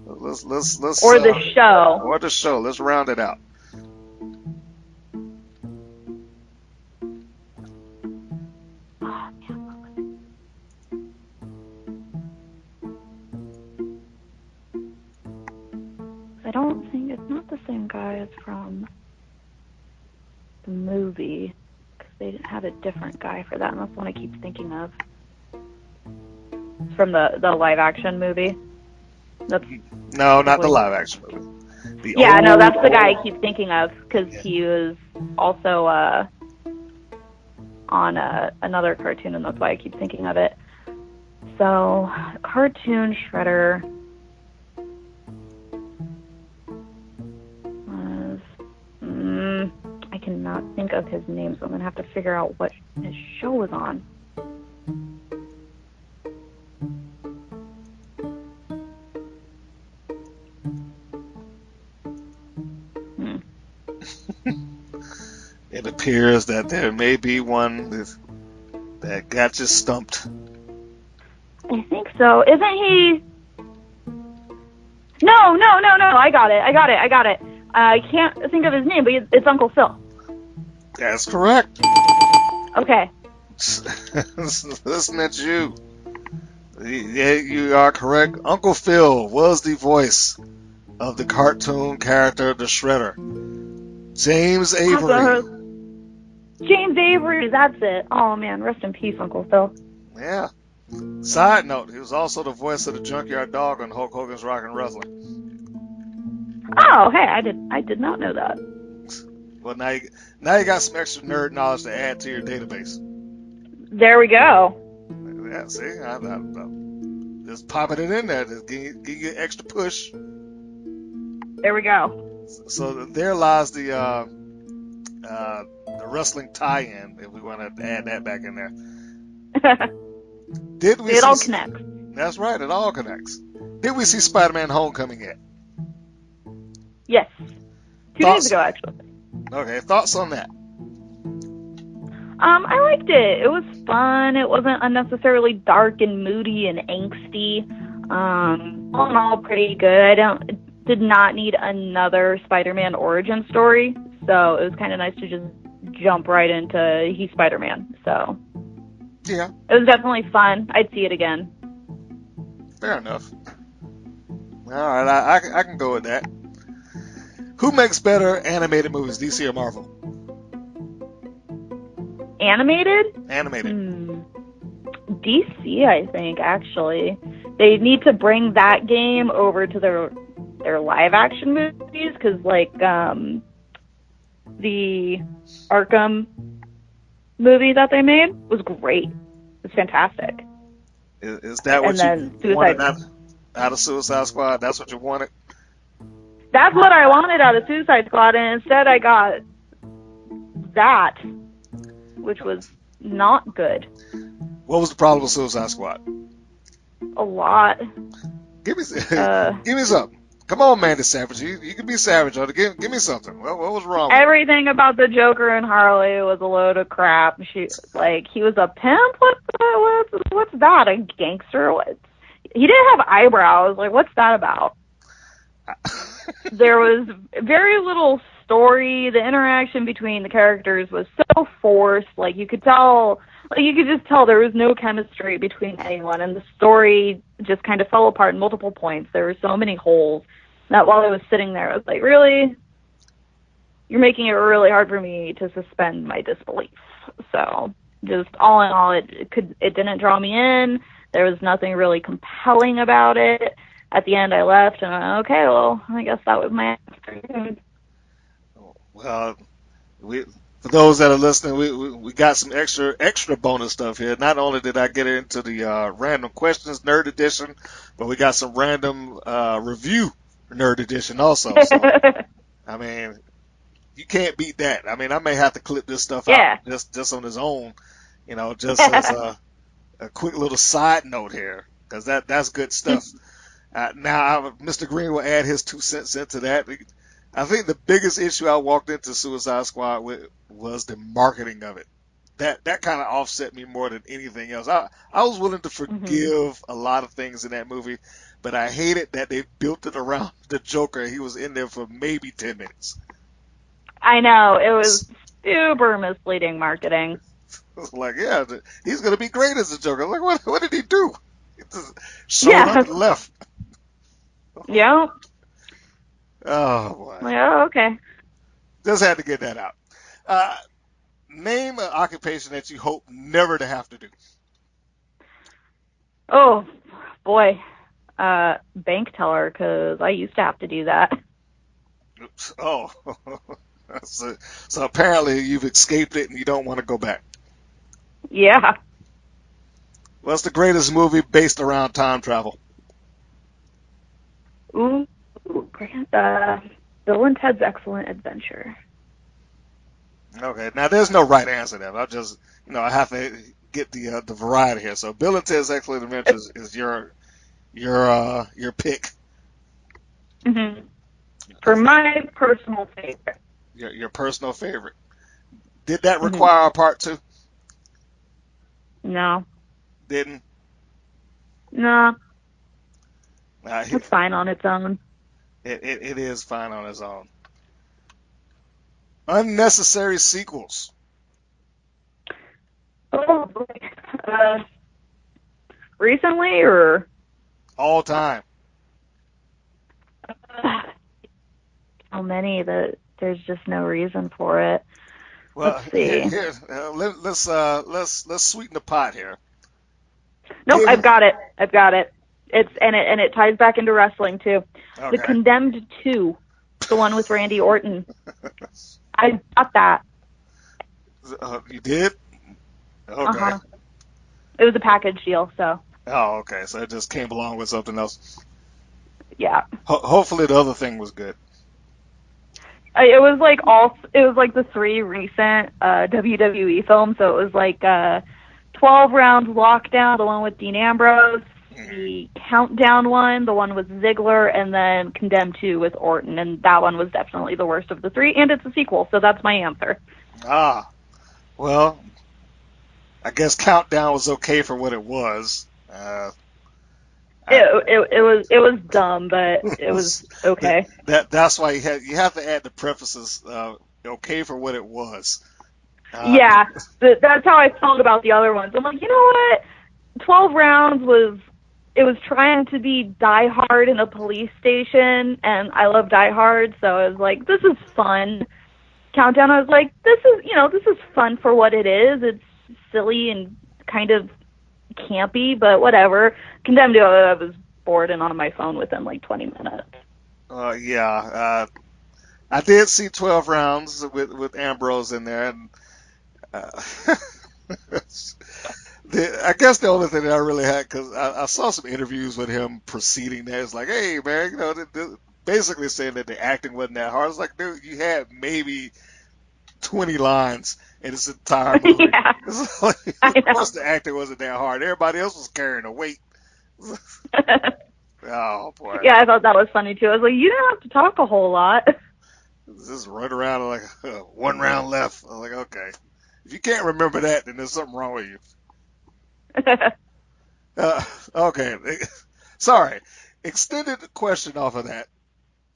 Let's Or the show. Or the show. Let's round it out. Oh, man. I don't think it's not the same guy as from the movie, because they had a different guy for that, and that's the one I keep thinking of. It's from the live action movie. No, not the live action movie. That's the guy I keep thinking of, because he was also on another cartoon, and that's why I keep thinking of it. So, cartoon Shredder was... I cannot think of his name, so I'm going to have to figure out what his show was on. It appears that there may be one that got you stumped. I think so. Isn't he... No. I got it. I can't think of his name, but it's Uncle Phil. That's correct. Okay. Listen at you. Yeah, you are correct. Uncle Phil was the voice of the cartoon character, the Shredder. James Avery. James Avery, that's it. Oh man, rest in peace, Uncle Phil. Yeah. Side note, he was also the voice of the Junkyard Dog on Hulk Hogan's Rock and Wrestling. Oh, hey, I did not know that. Well, now you got some extra nerd knowledge to add to your database. There we go. Yeah, see, I just popping it in there, just give you an extra push. There we go. So there lies the wrestling tie-in, if we want to add that back in there. It all connects. That's right, it all connects. Did we see Spider-Man Homecoming yet? Yes. 2 days ago, actually. Okay, thoughts on that? I liked it. It was fun. It wasn't unnecessarily dark and moody and angsty. All in all, pretty good. Did not need another Spider-Man origin story, so it was kind of nice to just jump right into he's Spider-Man. So yeah, it was definitely fun. I'd see it again. Fair enough. All right, I can go with that. Who makes better animated movies, DC or Marvel? Animated? DC, I think, actually. They need to bring that game over to their live-action movies, because, like, the Arkham movie that they made was great. It was fantastic. Is that what you wanted out of Suicide Squad? That's what you wanted? That's what I wanted out of Suicide Squad, and instead I got that, which was not good. What was the problem with Suicide Squad? A lot. Give me something. Come on, Mandy Savage. You can be savage on it. Give me something. What was wrong? Everything about the Joker and Harley was a load of crap. He was a pimp. What's that? A gangster? He didn't have eyebrows. Like, what's that about? There was very little story, the interaction between the characters was so forced. Like, you could just tell there was no chemistry between anyone, and the story just kind of fell apart in multiple points. There were so many holes that while I was sitting there, I was like, really? You're making it really hard for me to suspend my disbelief. So, just all in all, it didn't draw me in. There was nothing really compelling about it. At the end, I left, and I went, okay, well, I guess that was my afternoon. Well, for those that are listening, we got some extra bonus stuff here. Not only did I get into the random questions nerd edition, but we got some random review nerd edition also. So, I mean, you can't beat that. I mean, I may have to clip this stuff out just on its own, just as a quick little side note here, because that's good stuff. Now, Mr. Green will add his 2 cents into that. I think the biggest issue I walked into Suicide Squad with was the marketing of it. That kind of offset me more than anything else. I was willing to forgive a lot of things in that movie, but I hated that they built it around the Joker. He was in there for maybe 10 minutes. I know. It was super misleading marketing. Like, yeah, he's going to be great as a Joker. Like, what did he do? He just showed up and left. Yep. Oh, boy. Like, oh, okay. Just had to get that out. Name an occupation that you hope never to have to do. Oh, boy. Bank teller, because I used to have to do that. Oops. Oh. So apparently you've escaped it and you don't want to go back. Yeah. What's the greatest movie based around time travel? Ooh, Bill and Ted's Excellent Adventure. Okay, now there's no right answer there. I just, I have to get the variety here. So Bill and Ted's Excellent Adventure is your pick. Mm-hmm. For my personal favorite. Your personal favorite. Did that require a part 2? No. Didn't? No. It's fine on its own. It is fine on its own. Unnecessary sequels. Oh, boy. Recently or? All time. So many that there's just no reason for it. Well, let's see. Let's sweeten the pot here. Nope, I've got it. It ties back into wrestling too. Okay. The Condemned 2, the one with Randy Orton. I got that. You did? Okay. Uh-huh. It was a package deal, so. Oh, okay. So it just came along with something else. Yeah. Hopefully the other thing was good. It was like the 3 recent WWE films. So it was like 12 Rounds Lockdown, the one with Dean Ambrose, the Countdown one, the one with Ziggler, and then Condemned 2 with Orton. And that one was definitely the worst of the 3, and it's a sequel, so that's my answer. Well, I guess Countdown was okay for what it was. It was dumb, but it was okay. That's why you have to add the prefaces. Okay for what it was. Yeah, that's how I felt about the other ones. I'm like, you know what? 12 Rounds was trying to be Die Hard in a police station, and I love Die Hard, so I was like, this is fun. Countdown, I was like, this is fun for what it is. It's silly and kind of campy, but whatever. Condemned 2, I was bored and on my phone within like 20 minutes. I did see 12 Rounds with Ambrose in there, and I guess the only thing that I really had, because I saw some interviews with him preceding that, it's like, hey man, basically saying that the acting wasn't that hard. It's like, dude, you had maybe 20 lines in this entire movie. Yeah. It's like, of course the acting wasn't that hard. Everybody else was carrying the weight. Oh boy. Yeah, I thought that was funny too. I was like, you don't have to talk a whole lot. Just run around like 1 round left. I was like, okay. If you can't remember that, then there's something wrong with you. Okay. Sorry. Extended question off of that.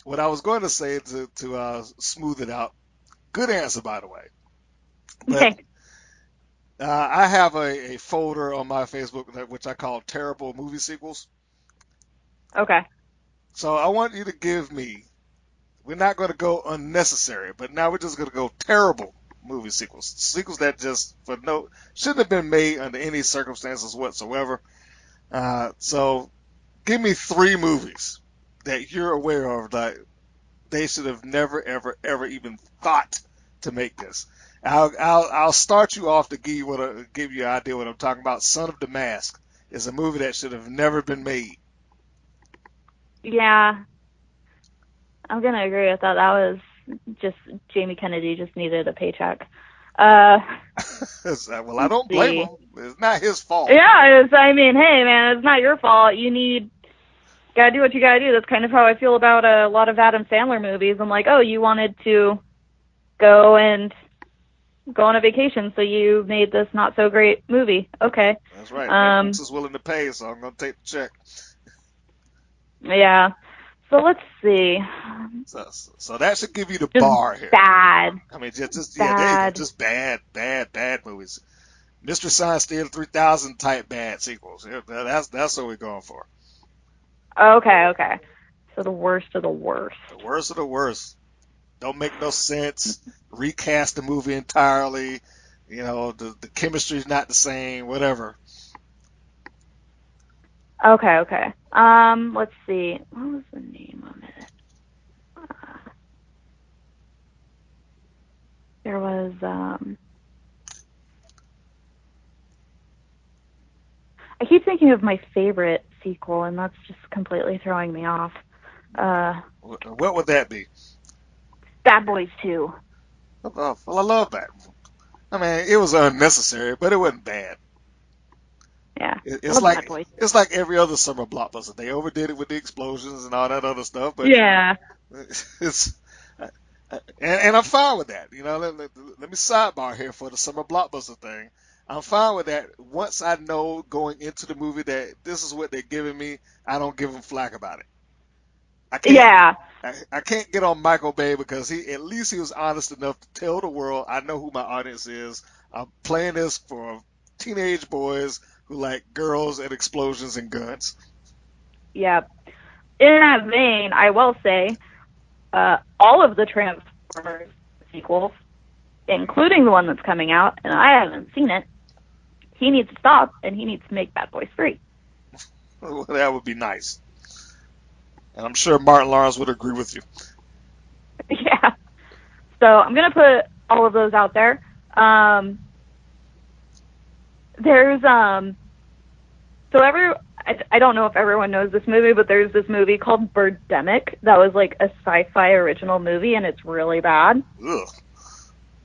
what I was going to say to smooth it out. Good answer, by the way. But, Okay. I have a folder on my Facebook which I call terrible movie sequels. Okay. So I want you to give me. We're not going to go unnecessary, but now we're just going to go terrible movie sequels. Sequels that just shouldn't have been made under any circumstances whatsoever. So give me 3 movies that you're aware of that they should have never, ever, ever even thought to make this. I'll start you off to give you an idea what I'm talking about. Son of Damask is a movie that should have never been made. Yeah. I'm going to agree with that. That was just, Jamie Kennedy just needed a paycheck. Well, I don't blame him. It's not his fault. Yeah, I mean, hey, man, it's not your fault. Gotta do what you gotta do. That's kind of how I feel about a lot of Adam Sandler movies. I'm like, oh, you wanted to go on a vacation, so you made this not so great movie. Okay. That's right. Netflix is willing to pay, so I'm going to take the check. Yeah. So let's see. So that should give you the bar here. Bad. I mean, just bad. Yeah, there you go. Just bad movies. Mystery Science Theater 3000 type bad sequels. That's what we're going for. Okay. So the worst of the worst. The worst of the worst. Don't make no sense. Recast the movie entirely. The chemistry's not the same. Whatever. Okay. Let's see. What was the name of it? There was, I keep thinking of my favorite sequel, and that's just completely throwing me off. What would that be? Bad Boys 2. Oh, well, I love that. I mean, it was unnecessary, but it wasn't bad. Yeah. It's like every other summer blockbuster. They overdid it with the explosions and all that other stuff, but yeah, and I'm fine with that. Let me sidebar here for the summer blockbuster thing. I'm fine with that. Once I know going into the movie that this is what they're giving me, I don't give them flack about it. I can't get on Michael Bay because at least he was honest enough to tell the world, I know who my audience is. I'm playing this for teenage boys who like girls and explosions and guns. Yeah. In that vein, I will say, all of the Transformers sequels, including the one that's coming out, and I haven't seen it, he needs to stop, and he needs to make Bad Boys 3. Well, that would be nice. And I'm sure Martin Lawrence would agree with you. Yeah. So I'm going to put all of those out there. There's, so I don't know if everyone knows this movie, but there's this movie called Birdemic that was like a sci-fi original movie, and it's really bad. Ugh.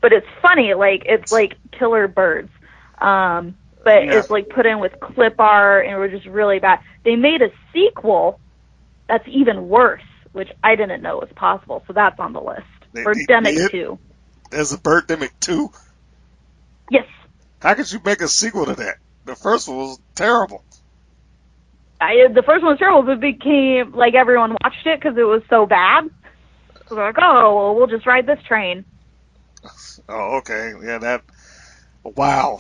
But it's funny, it's like killer birds. But it's like put in with clip art, and it was just really bad. They made a sequel that's even worse, which I didn't know was possible, so that's on the list. Birdemic 2. There's a Birdemic 2? Yes. How could you make a sequel to that? The first one was terrible. The first one was terrible, but it became, everyone watched it because it was so bad. So they're like, oh, well, we'll just ride this train. Oh, okay. Yeah, wow.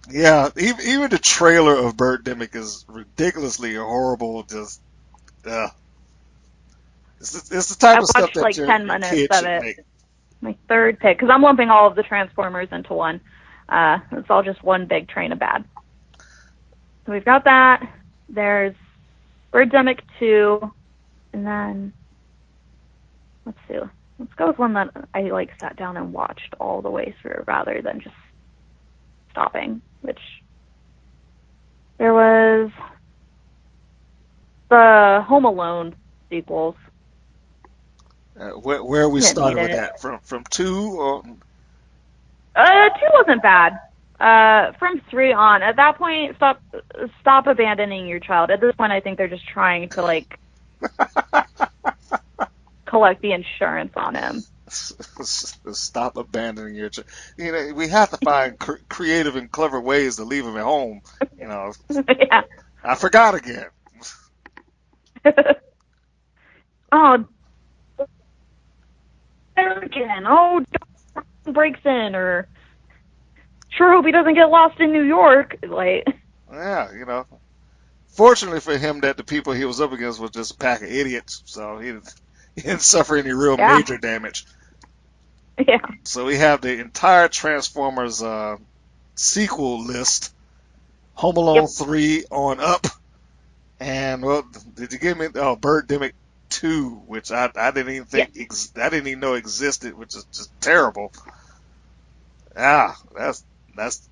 Yeah, even the trailer of Birdemic is ridiculously horrible. Just, it's the type of stuff that your 10 minutes kid of should it. make. My third pick, because I'm lumping all of the Transformers into one. It's all just one big train of bad. So we've got that. There's Birdemic 2, and then let's see. Let's go with one that I sat down and watched all the way through rather than just stopping. Which there was the Home Alone sequels. Where we started with that? From 2 or? 2 wasn't bad. From 3 on, at that point, stop abandoning your child. At this point, I think they're just trying to collect the insurance on him. Stop abandoning your child. We have to find creative and clever ways to leave him at home. Yeah. I forgot again. Oh, American. Oh, John breaks in, or sure hope he doesn't get lost in New York. Like, Yeah, Fortunately for him, that the people he was up against was just a pack of idiots, so he didn't suffer any real major damage. Yeah. So we have the entire Transformers sequel list, Home Alone 3 on up, and did you give me Birdemic 2, which I didn't even think I didn't even know existed, which is just terrible. That's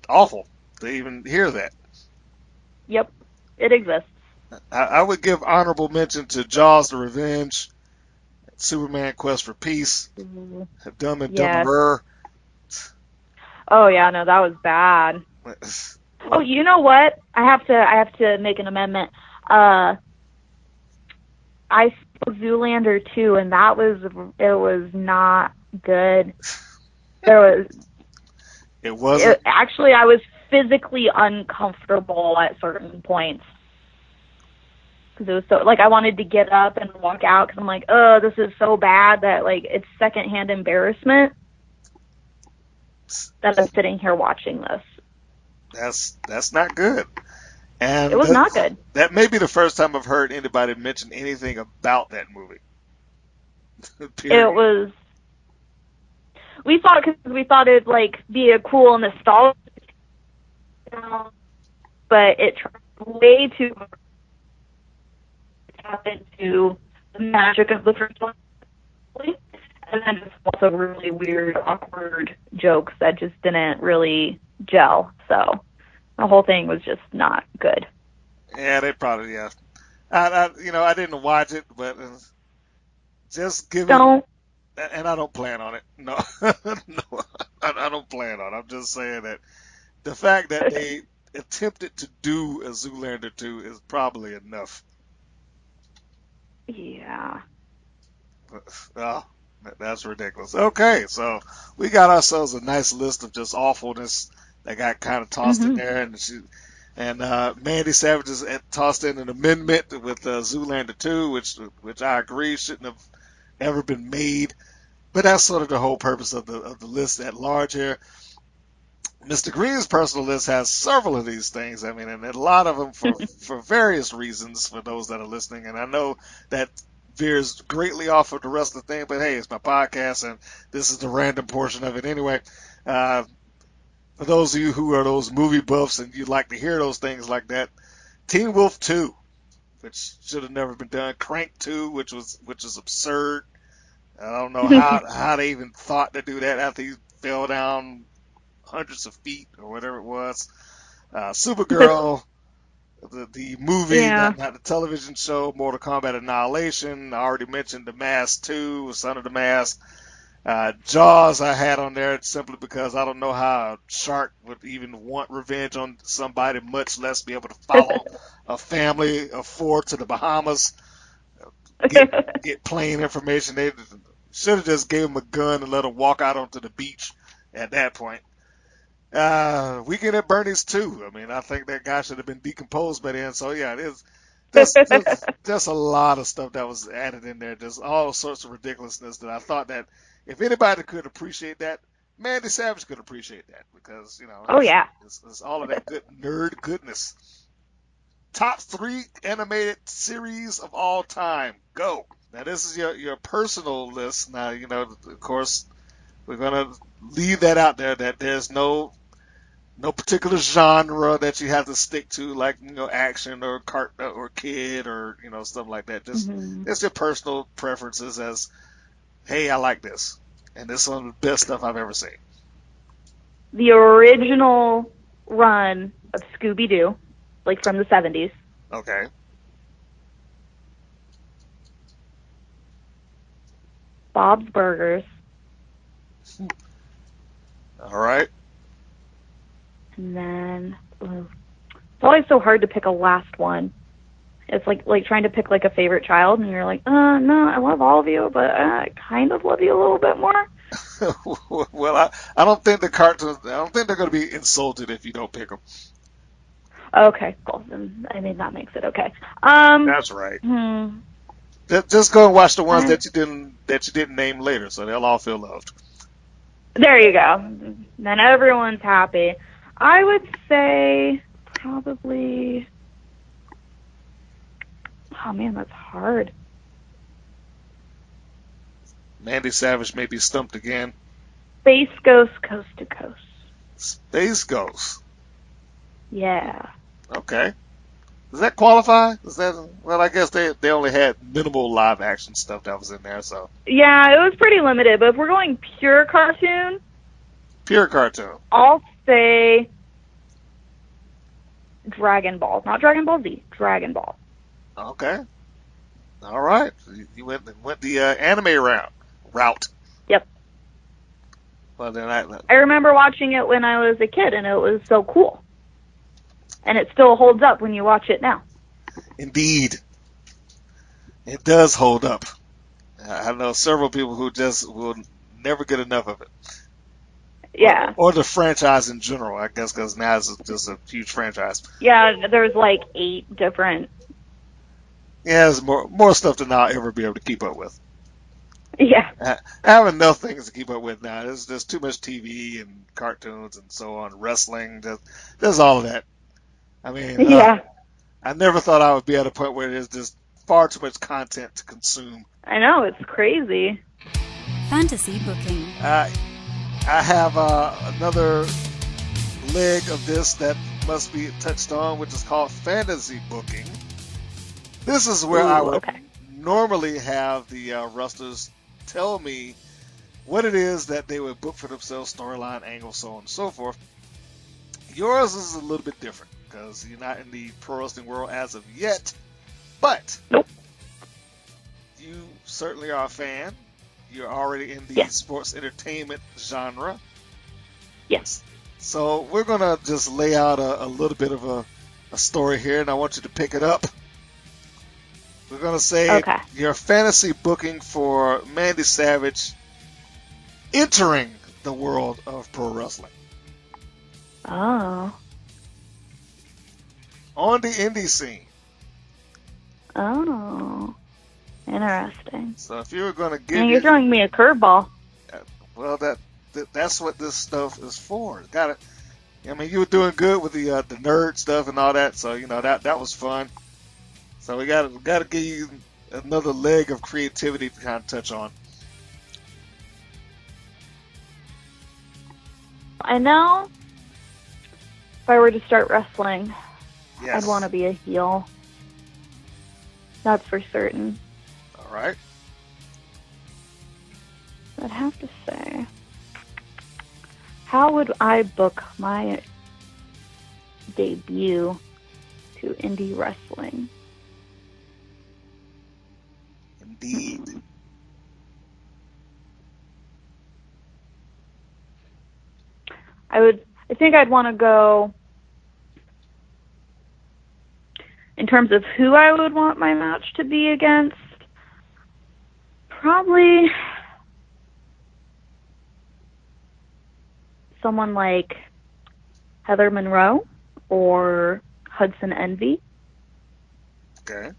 awful to even hear that. Yep, it exists. I would give honorable mention to Jaws: The Revenge, Superman: Quest for Peace, Dumb and Dumberer. Oh yeah, no, that was bad. Oh, you know what? I have to make an amendment. I saw Zoolander 2, and it was not good. It wasn't. Actually, I was physically uncomfortable at certain points. Because it was so, like, I wanted to get up and walk out because I'm like, oh, this is so bad that, like, it's secondhand embarrassment that I'm sitting here watching this. That's not good. And it was not good. That may be the first time I've heard anybody mention anything about that movie. It was. We saw it because we thought it'd, like, be a cool nostalgia, but it tried way too hard to tap into the magic of the first one. And then it's also really weird, awkward jokes that just didn't really gel. So the whole thing was just not good. Yeah, they probably, I didn't watch it, but just give it. And I don't plan on it. No, no, I don't plan on it. I'm just saying that the fact that they attempted to do a Zoolander 2 is probably enough. Yeah. Oh, that's ridiculous. Okay, so we got ourselves a nice list of just awfulness that got kind of tossed in there, and Mandy Savage has tossed in an amendment with Zoolander 2, which I agree shouldn't have ever been made. But that's sort of the whole purpose of the list at large here. Mr. Green's personal list has several of these things. I mean, and a lot of them for various reasons for those that are listening. And I know that veers greatly off of the rest of the thing, but hey, it's my podcast, and this is the random portion of it anyway. For those of you who are those movie buffs and you'd like to hear those things like that, Teen Wolf 2, which should have never been done. Crank 2, which is absurd. I don't know how they even thought to do that after he fell down hundreds of feet or whatever it was. Supergirl, the movie, not the television show. Mortal Kombat Annihilation. I already mentioned The Mask 2, Son of the Mask. Jaws I had on there simply because I don't know how a shark would even want revenge on somebody, much less be able to follow a family of 4 to the Bahamas. Get plain information. They should have just gave him a gun and let him walk out onto the beach at that point. Weekend at Bernie's too. I mean, I think that guy should have been decomposed by then. So yeah, it is just a lot of stuff that was added in there. Just all sorts of ridiculousness that I thought that if anybody could appreciate that, Mandy Savage could appreciate that because it's all of that good nerd goodness. Top 3 animated series of all time. Go. Now, this is your personal list. Now, of course, we're going to leave that out there that there's no particular genre that you have to stick to, like, action or or kid or, stuff like that. Just it's your personal preferences as, hey, I like this. And this is some of the best stuff I've ever seen. The original run of Scooby-Doo, like from the 70s. Okay. Bob's Burgers. All right. And then it's always so hard to pick a last one. It's like trying to pick like a favorite child, and you're like, no, I love all of you, but I kind of love you a little bit more. Well, I don't think the cartoons. I don't think they're going to be insulted if you don't pick them. Okay, cool. Then, I mean, that makes it okay. That's right. Just go and watch the ones that you didn't name later, so they'll all feel loved. There you go. Then everyone's happy. I would say probably. Oh man, that's hard. Mandy Savage may be stumped again. Space Ghost Coast to Coast. Space Ghost. Yeah. Okay. Does that qualify? Well, I guess they only had minimal live action stuff that was in there, so. Yeah, it was pretty limited, but if we're going pure cartoon, I'll say Dragon Ball. Not Dragon Ball Z, Dragon Ball. Okay. All right. You went the anime route. Yep. Well, then I remember watching it when I was a kid, and it was so cool. And it still holds up when you watch it now. Indeed. It does hold up. I know several people who just will never get enough of it. Yeah. Or the franchise in general, I guess, because now it's just a huge franchise. Yeah, there's like 8 different. Yeah, there's more stuff than I'll ever be able to keep up with. Yeah. I have enough things to keep up with now. There's too much TV and cartoons and so on, wrestling. There's all of that. I mean, yeah. I never thought I would be at a point where there's just far too much content to consume. I know, it's crazy. Fantasy booking. I have another leg of this that must be touched on, which is called fantasy booking. This is where I would normally have the wrestlers tell me what it is that they would book for themselves, storyline, angle, so on and so forth. Yours is a little bit different because you're not in the pro wrestling world as of yet, but you certainly are a fan. You're already in the sports entertainment genre. Yes. So we're going to just lay out a little bit of a story here, and I want you to pick it up. We're going to say your fantasy booking for Mandy Savage entering the world of pro wrestling. Oh. On the indie scene. Oh. Interesting. So if you were going to give you're throwing me a curveball. Well, that's what this stuff is for. I mean, you were doing good with the nerd stuff and all that, so you know that was fun. So we got to give you another leg of creativity to kind of touch on. I know if I were to start wrestling, Yes. I'd want to be a heel. That's for certain. All right. I'd have to say, how would I book my debut to indie wrestling? Indeed. I think I'd want to go in terms of who I would want my match to be against. Probably someone like Heather Monroe or Hudson Envy. Okay.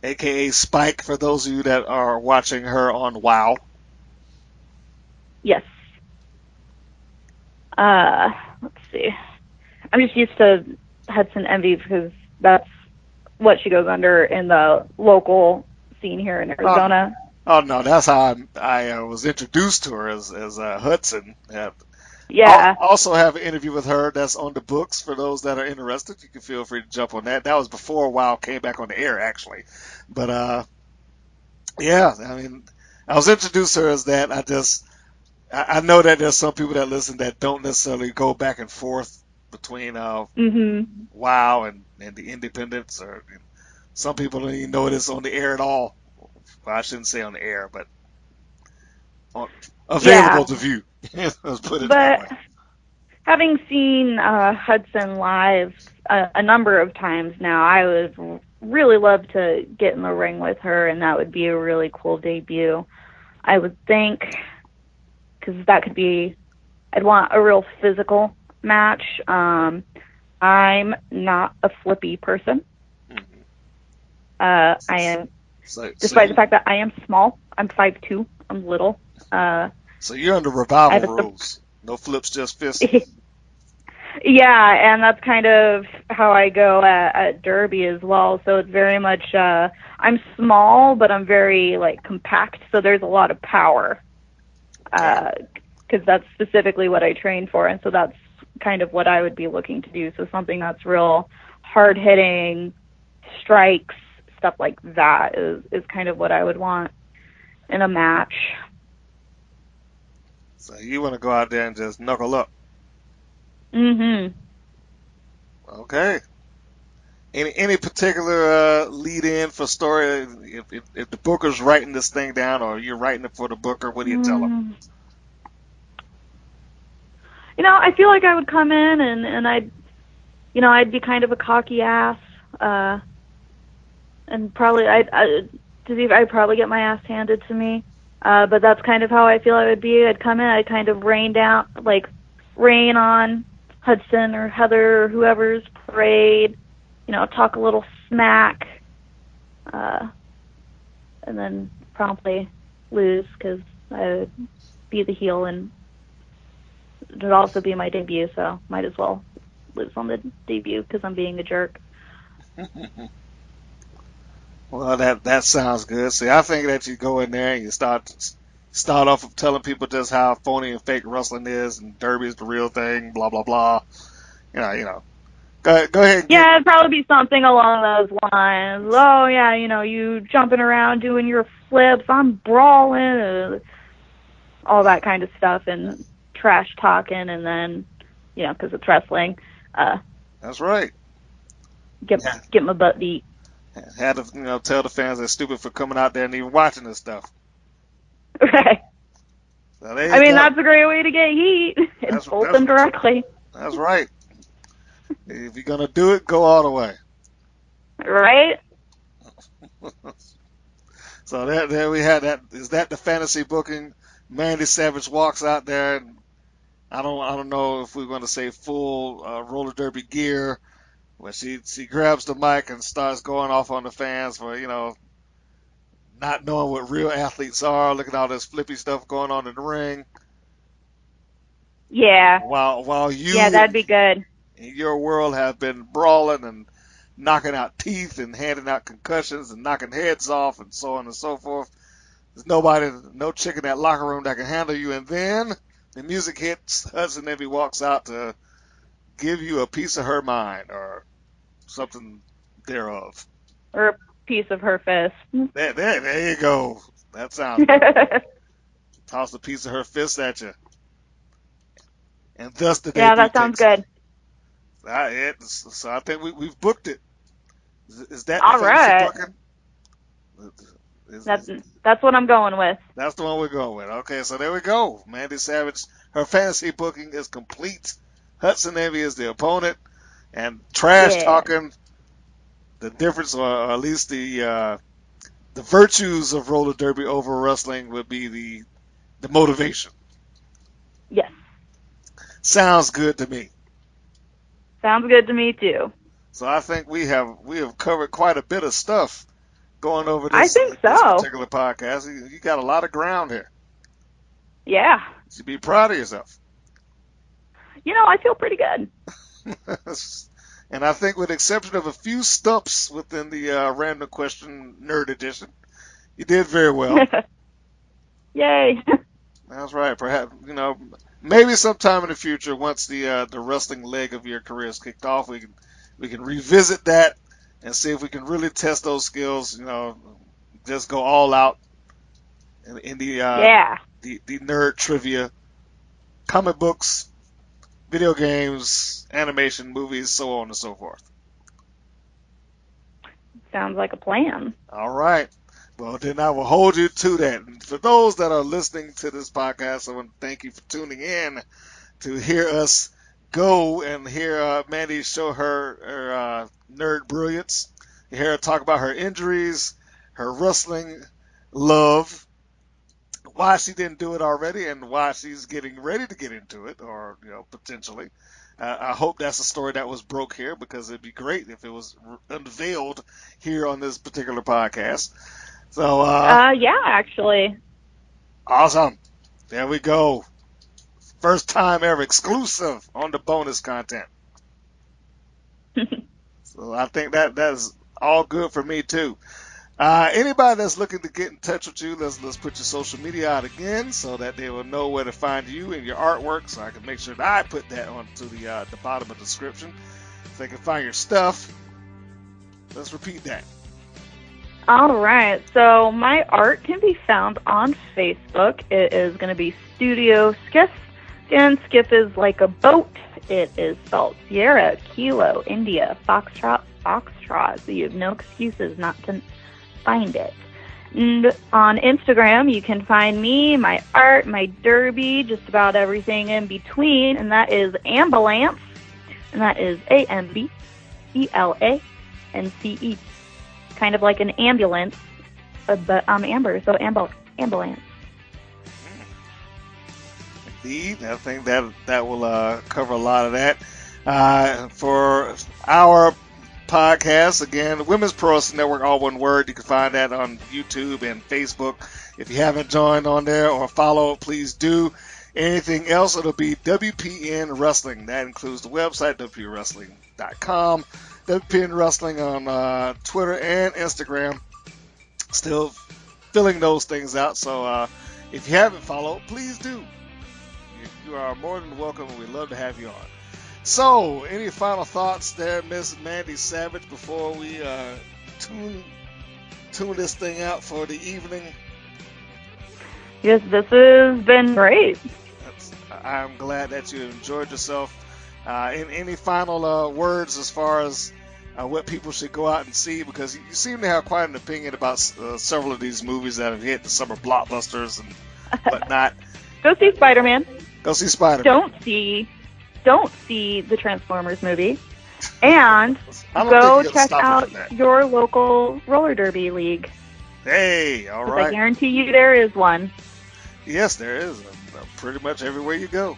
AKA Spike for those of you that are watching her on WoW. Yes. Let's see. I'm just used to Hudson Envy because that's what she goes under in the local scene here in Arizona. Oh no, that's how I was introduced to her as Hudson. Yeah. I also have an interview with her that's on the books for those that are interested. You can feel free to jump on that. That was before WoW came back on the air, actually. But yeah, I mean, I was introduced to her as that. I know that there's some people that listen that don't necessarily go back and forth between WoW and the Independents, or some people don't even know it's on the air at all. Well, I shouldn't say on the air, but available to view. Let's put it that way. Having seen Hudson live a number of times now, I would really love to get in the ring with her, and that would be a really cool debut. I would think, because that could be, I'd want a real physical match. I'm not a flippy person. I am, despite the fact that I am small, I'm 5'2", I'm little. So you're under I revival have rules. No flips, just fists. Yeah, and that's kind of how I go at Derby as well. So it's very much, I'm small, but I'm very, like, compact, so there's a lot of power. Because that's specifically what I train for, and so that's kind of what I would be looking to do. So something that's real hard-hitting, strikes, stuff like that is kind of what I would want in a match. So you want to go out there and just knuckle up. Mm-hmm. Okay. Any particular lead in for story? If the booker's writing this thing down, or you're writing it for the booker, what do you tell him? I feel like I would come in and I'd be kind of a cocky ass, and probably I'd probably get my ass handed to me. But that's kind of how I feel I would be. I'd come in, I'd kind of rain on Hudson or Heather or whoever's parade, talk a little smack, and then promptly lose because I would be the heel, and it would also be my debut, so might as well lose on the debut because I'm being a jerk. Well, that sounds good. See, I think that you go in there and you start off of telling people just how phony and fake wrestling is, and Derby is the real thing, blah blah blah. Go ahead. Yeah, it'd probably be something along those lines. Oh yeah, you jumping around doing your flips, I'm brawling, all that kind of stuff, and trash talking, and then, because it's wrestling, That's right. get my butt beat. Had to tell the fans they're stupid for coming out there and even watching this stuff. Right. So that's a great way to get heat. Insult them directly. That's right. If you're gonna do it, go all the way. Right. So there we had that. Is that the fantasy booking? Mandy Savage walks out there, and I don't know if we're going to say full roller derby gear, where she grabs the mic and starts going off on the fans for not knowing what real athletes are. Look at all this flippy stuff going on in the ring. Yeah. While you that'd be good. in your world have been brawling and knocking out teeth and handing out concussions and knocking heads off and so on and so forth. There's no chick in that locker room that can handle you. And then the music hits, Hudson Envy walks out to give you a piece of her mind or something thereof. Or a piece of her fist. There you go. That sounds good. Toss a piece of her fist at you. And thus the debut. Yeah, that sounds good. So I think we've booked it. Is that all right? Booking? That's what I'm going with. That's the one we're going with. Okay, so there we go. Mandy Savage, her fantasy booking is complete. Hudson Envy is the opponent, and trash talking. The difference, or at least the virtues of roller derby over wrestling, would be the motivation. Yes. Sounds good to me. Sounds good to me too. So I think we have covered quite a bit of stuff going over this, I think so. This particular podcast. You got a lot of ground here. Yeah. You should be proud of yourself. I feel pretty good. And I think with the exception of a few stumps within the random question nerd edition, you did very well. Yay. That's right. Perhaps, maybe sometime in the future, once the wrestling leg of your career is kicked off, we can revisit that and see if we can really test those skills. Just go all out in the nerd trivia, comic books, video games, animation, movies, so on and so forth. Sounds like a plan. All right. Well, then I will hold you to that. And for those that are listening to this podcast, I want to thank you for tuning in to hear us go and hear Mandy show her nerd brilliance. You hear her talk about her injuries, her wrestling love, why she didn't do it already, and why she's getting ready to get into it, or potentially. I hope that's a story that was broke here, because it'd be great if it was unveiled here on this particular podcast. So, yeah, actually. Awesome. There we go. First time ever exclusive on the bonus content. So I think that's all good for me too. Anybody that's looking to get in touch with you, let's put your social media out again so that they will know where to find you and your artwork, so I can make sure that I put that onto the bottom of the description so they can find your stuff. Let's repeat that. All right. So my art can be found on Facebook. It is going to be Studio Skiff. And Skiff is like a boat. It is spelled Sierra, Kilo, India, Foxtrot. So you have no excuses not to find it. And on Instagram, you can find me, my art, my derby, just about everything in between. And that is Ambulance. And that is AMBELANCE. Kind of like an ambulance, but I'm Amber, so ambulance. Indeed, I think that will cover a lot of that. For our podcast, again, Women's Pro Wrestling Network, all one word. You can find that on YouTube and Facebook. If you haven't joined on there or followed, please do. Anything else, it'll be WPN Wrestling. That includes the website, WPNWrestling.com. WPN Wrestling on Twitter and Instagram. Still filling those things out. So if you haven't followed, please do. You are more than welcome, and we'd love to have you on. So, any final thoughts there, Miss Mandy Savage, before we tune this thing out for the evening? Yes, this has been great. I'm glad that you enjoyed yourself. Any final words as far as what people should go out and see? Because you seem to have quite an opinion about several of these movies that have hit the summer blockbusters and whatnot. Go see Spider-Man. Go see Spider-Man. Don't see the Transformers movie. And go check out your local roller derby league. Hey, all right. I guarantee you there is one. Yes, there is. Pretty much everywhere you go.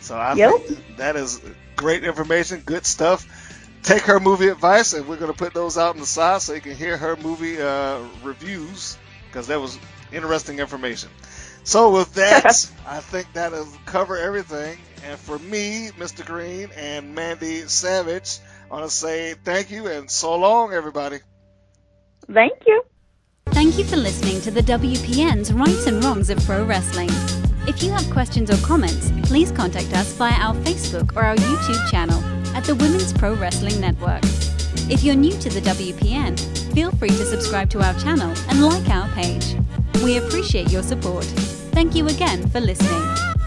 So I think that is great information, good stuff. Take her movie advice, and we're going to put those out on the side so you can hear her movie reviews, because that was interesting information. So with that, I think that'll cover everything. And for me, Mr. Green, and Mandy Savage, I want to say thank you and so long, everybody. Thank you. Thank you for listening to the WPN's Rights and Wrongs of Pro Wrestling. If you have questions or comments, please contact us via our Facebook or our YouTube channel at the Women's Pro Wrestling Network. If you're new to the WPN, feel free to subscribe to our channel and like our page. We appreciate your support. Thank you again for listening.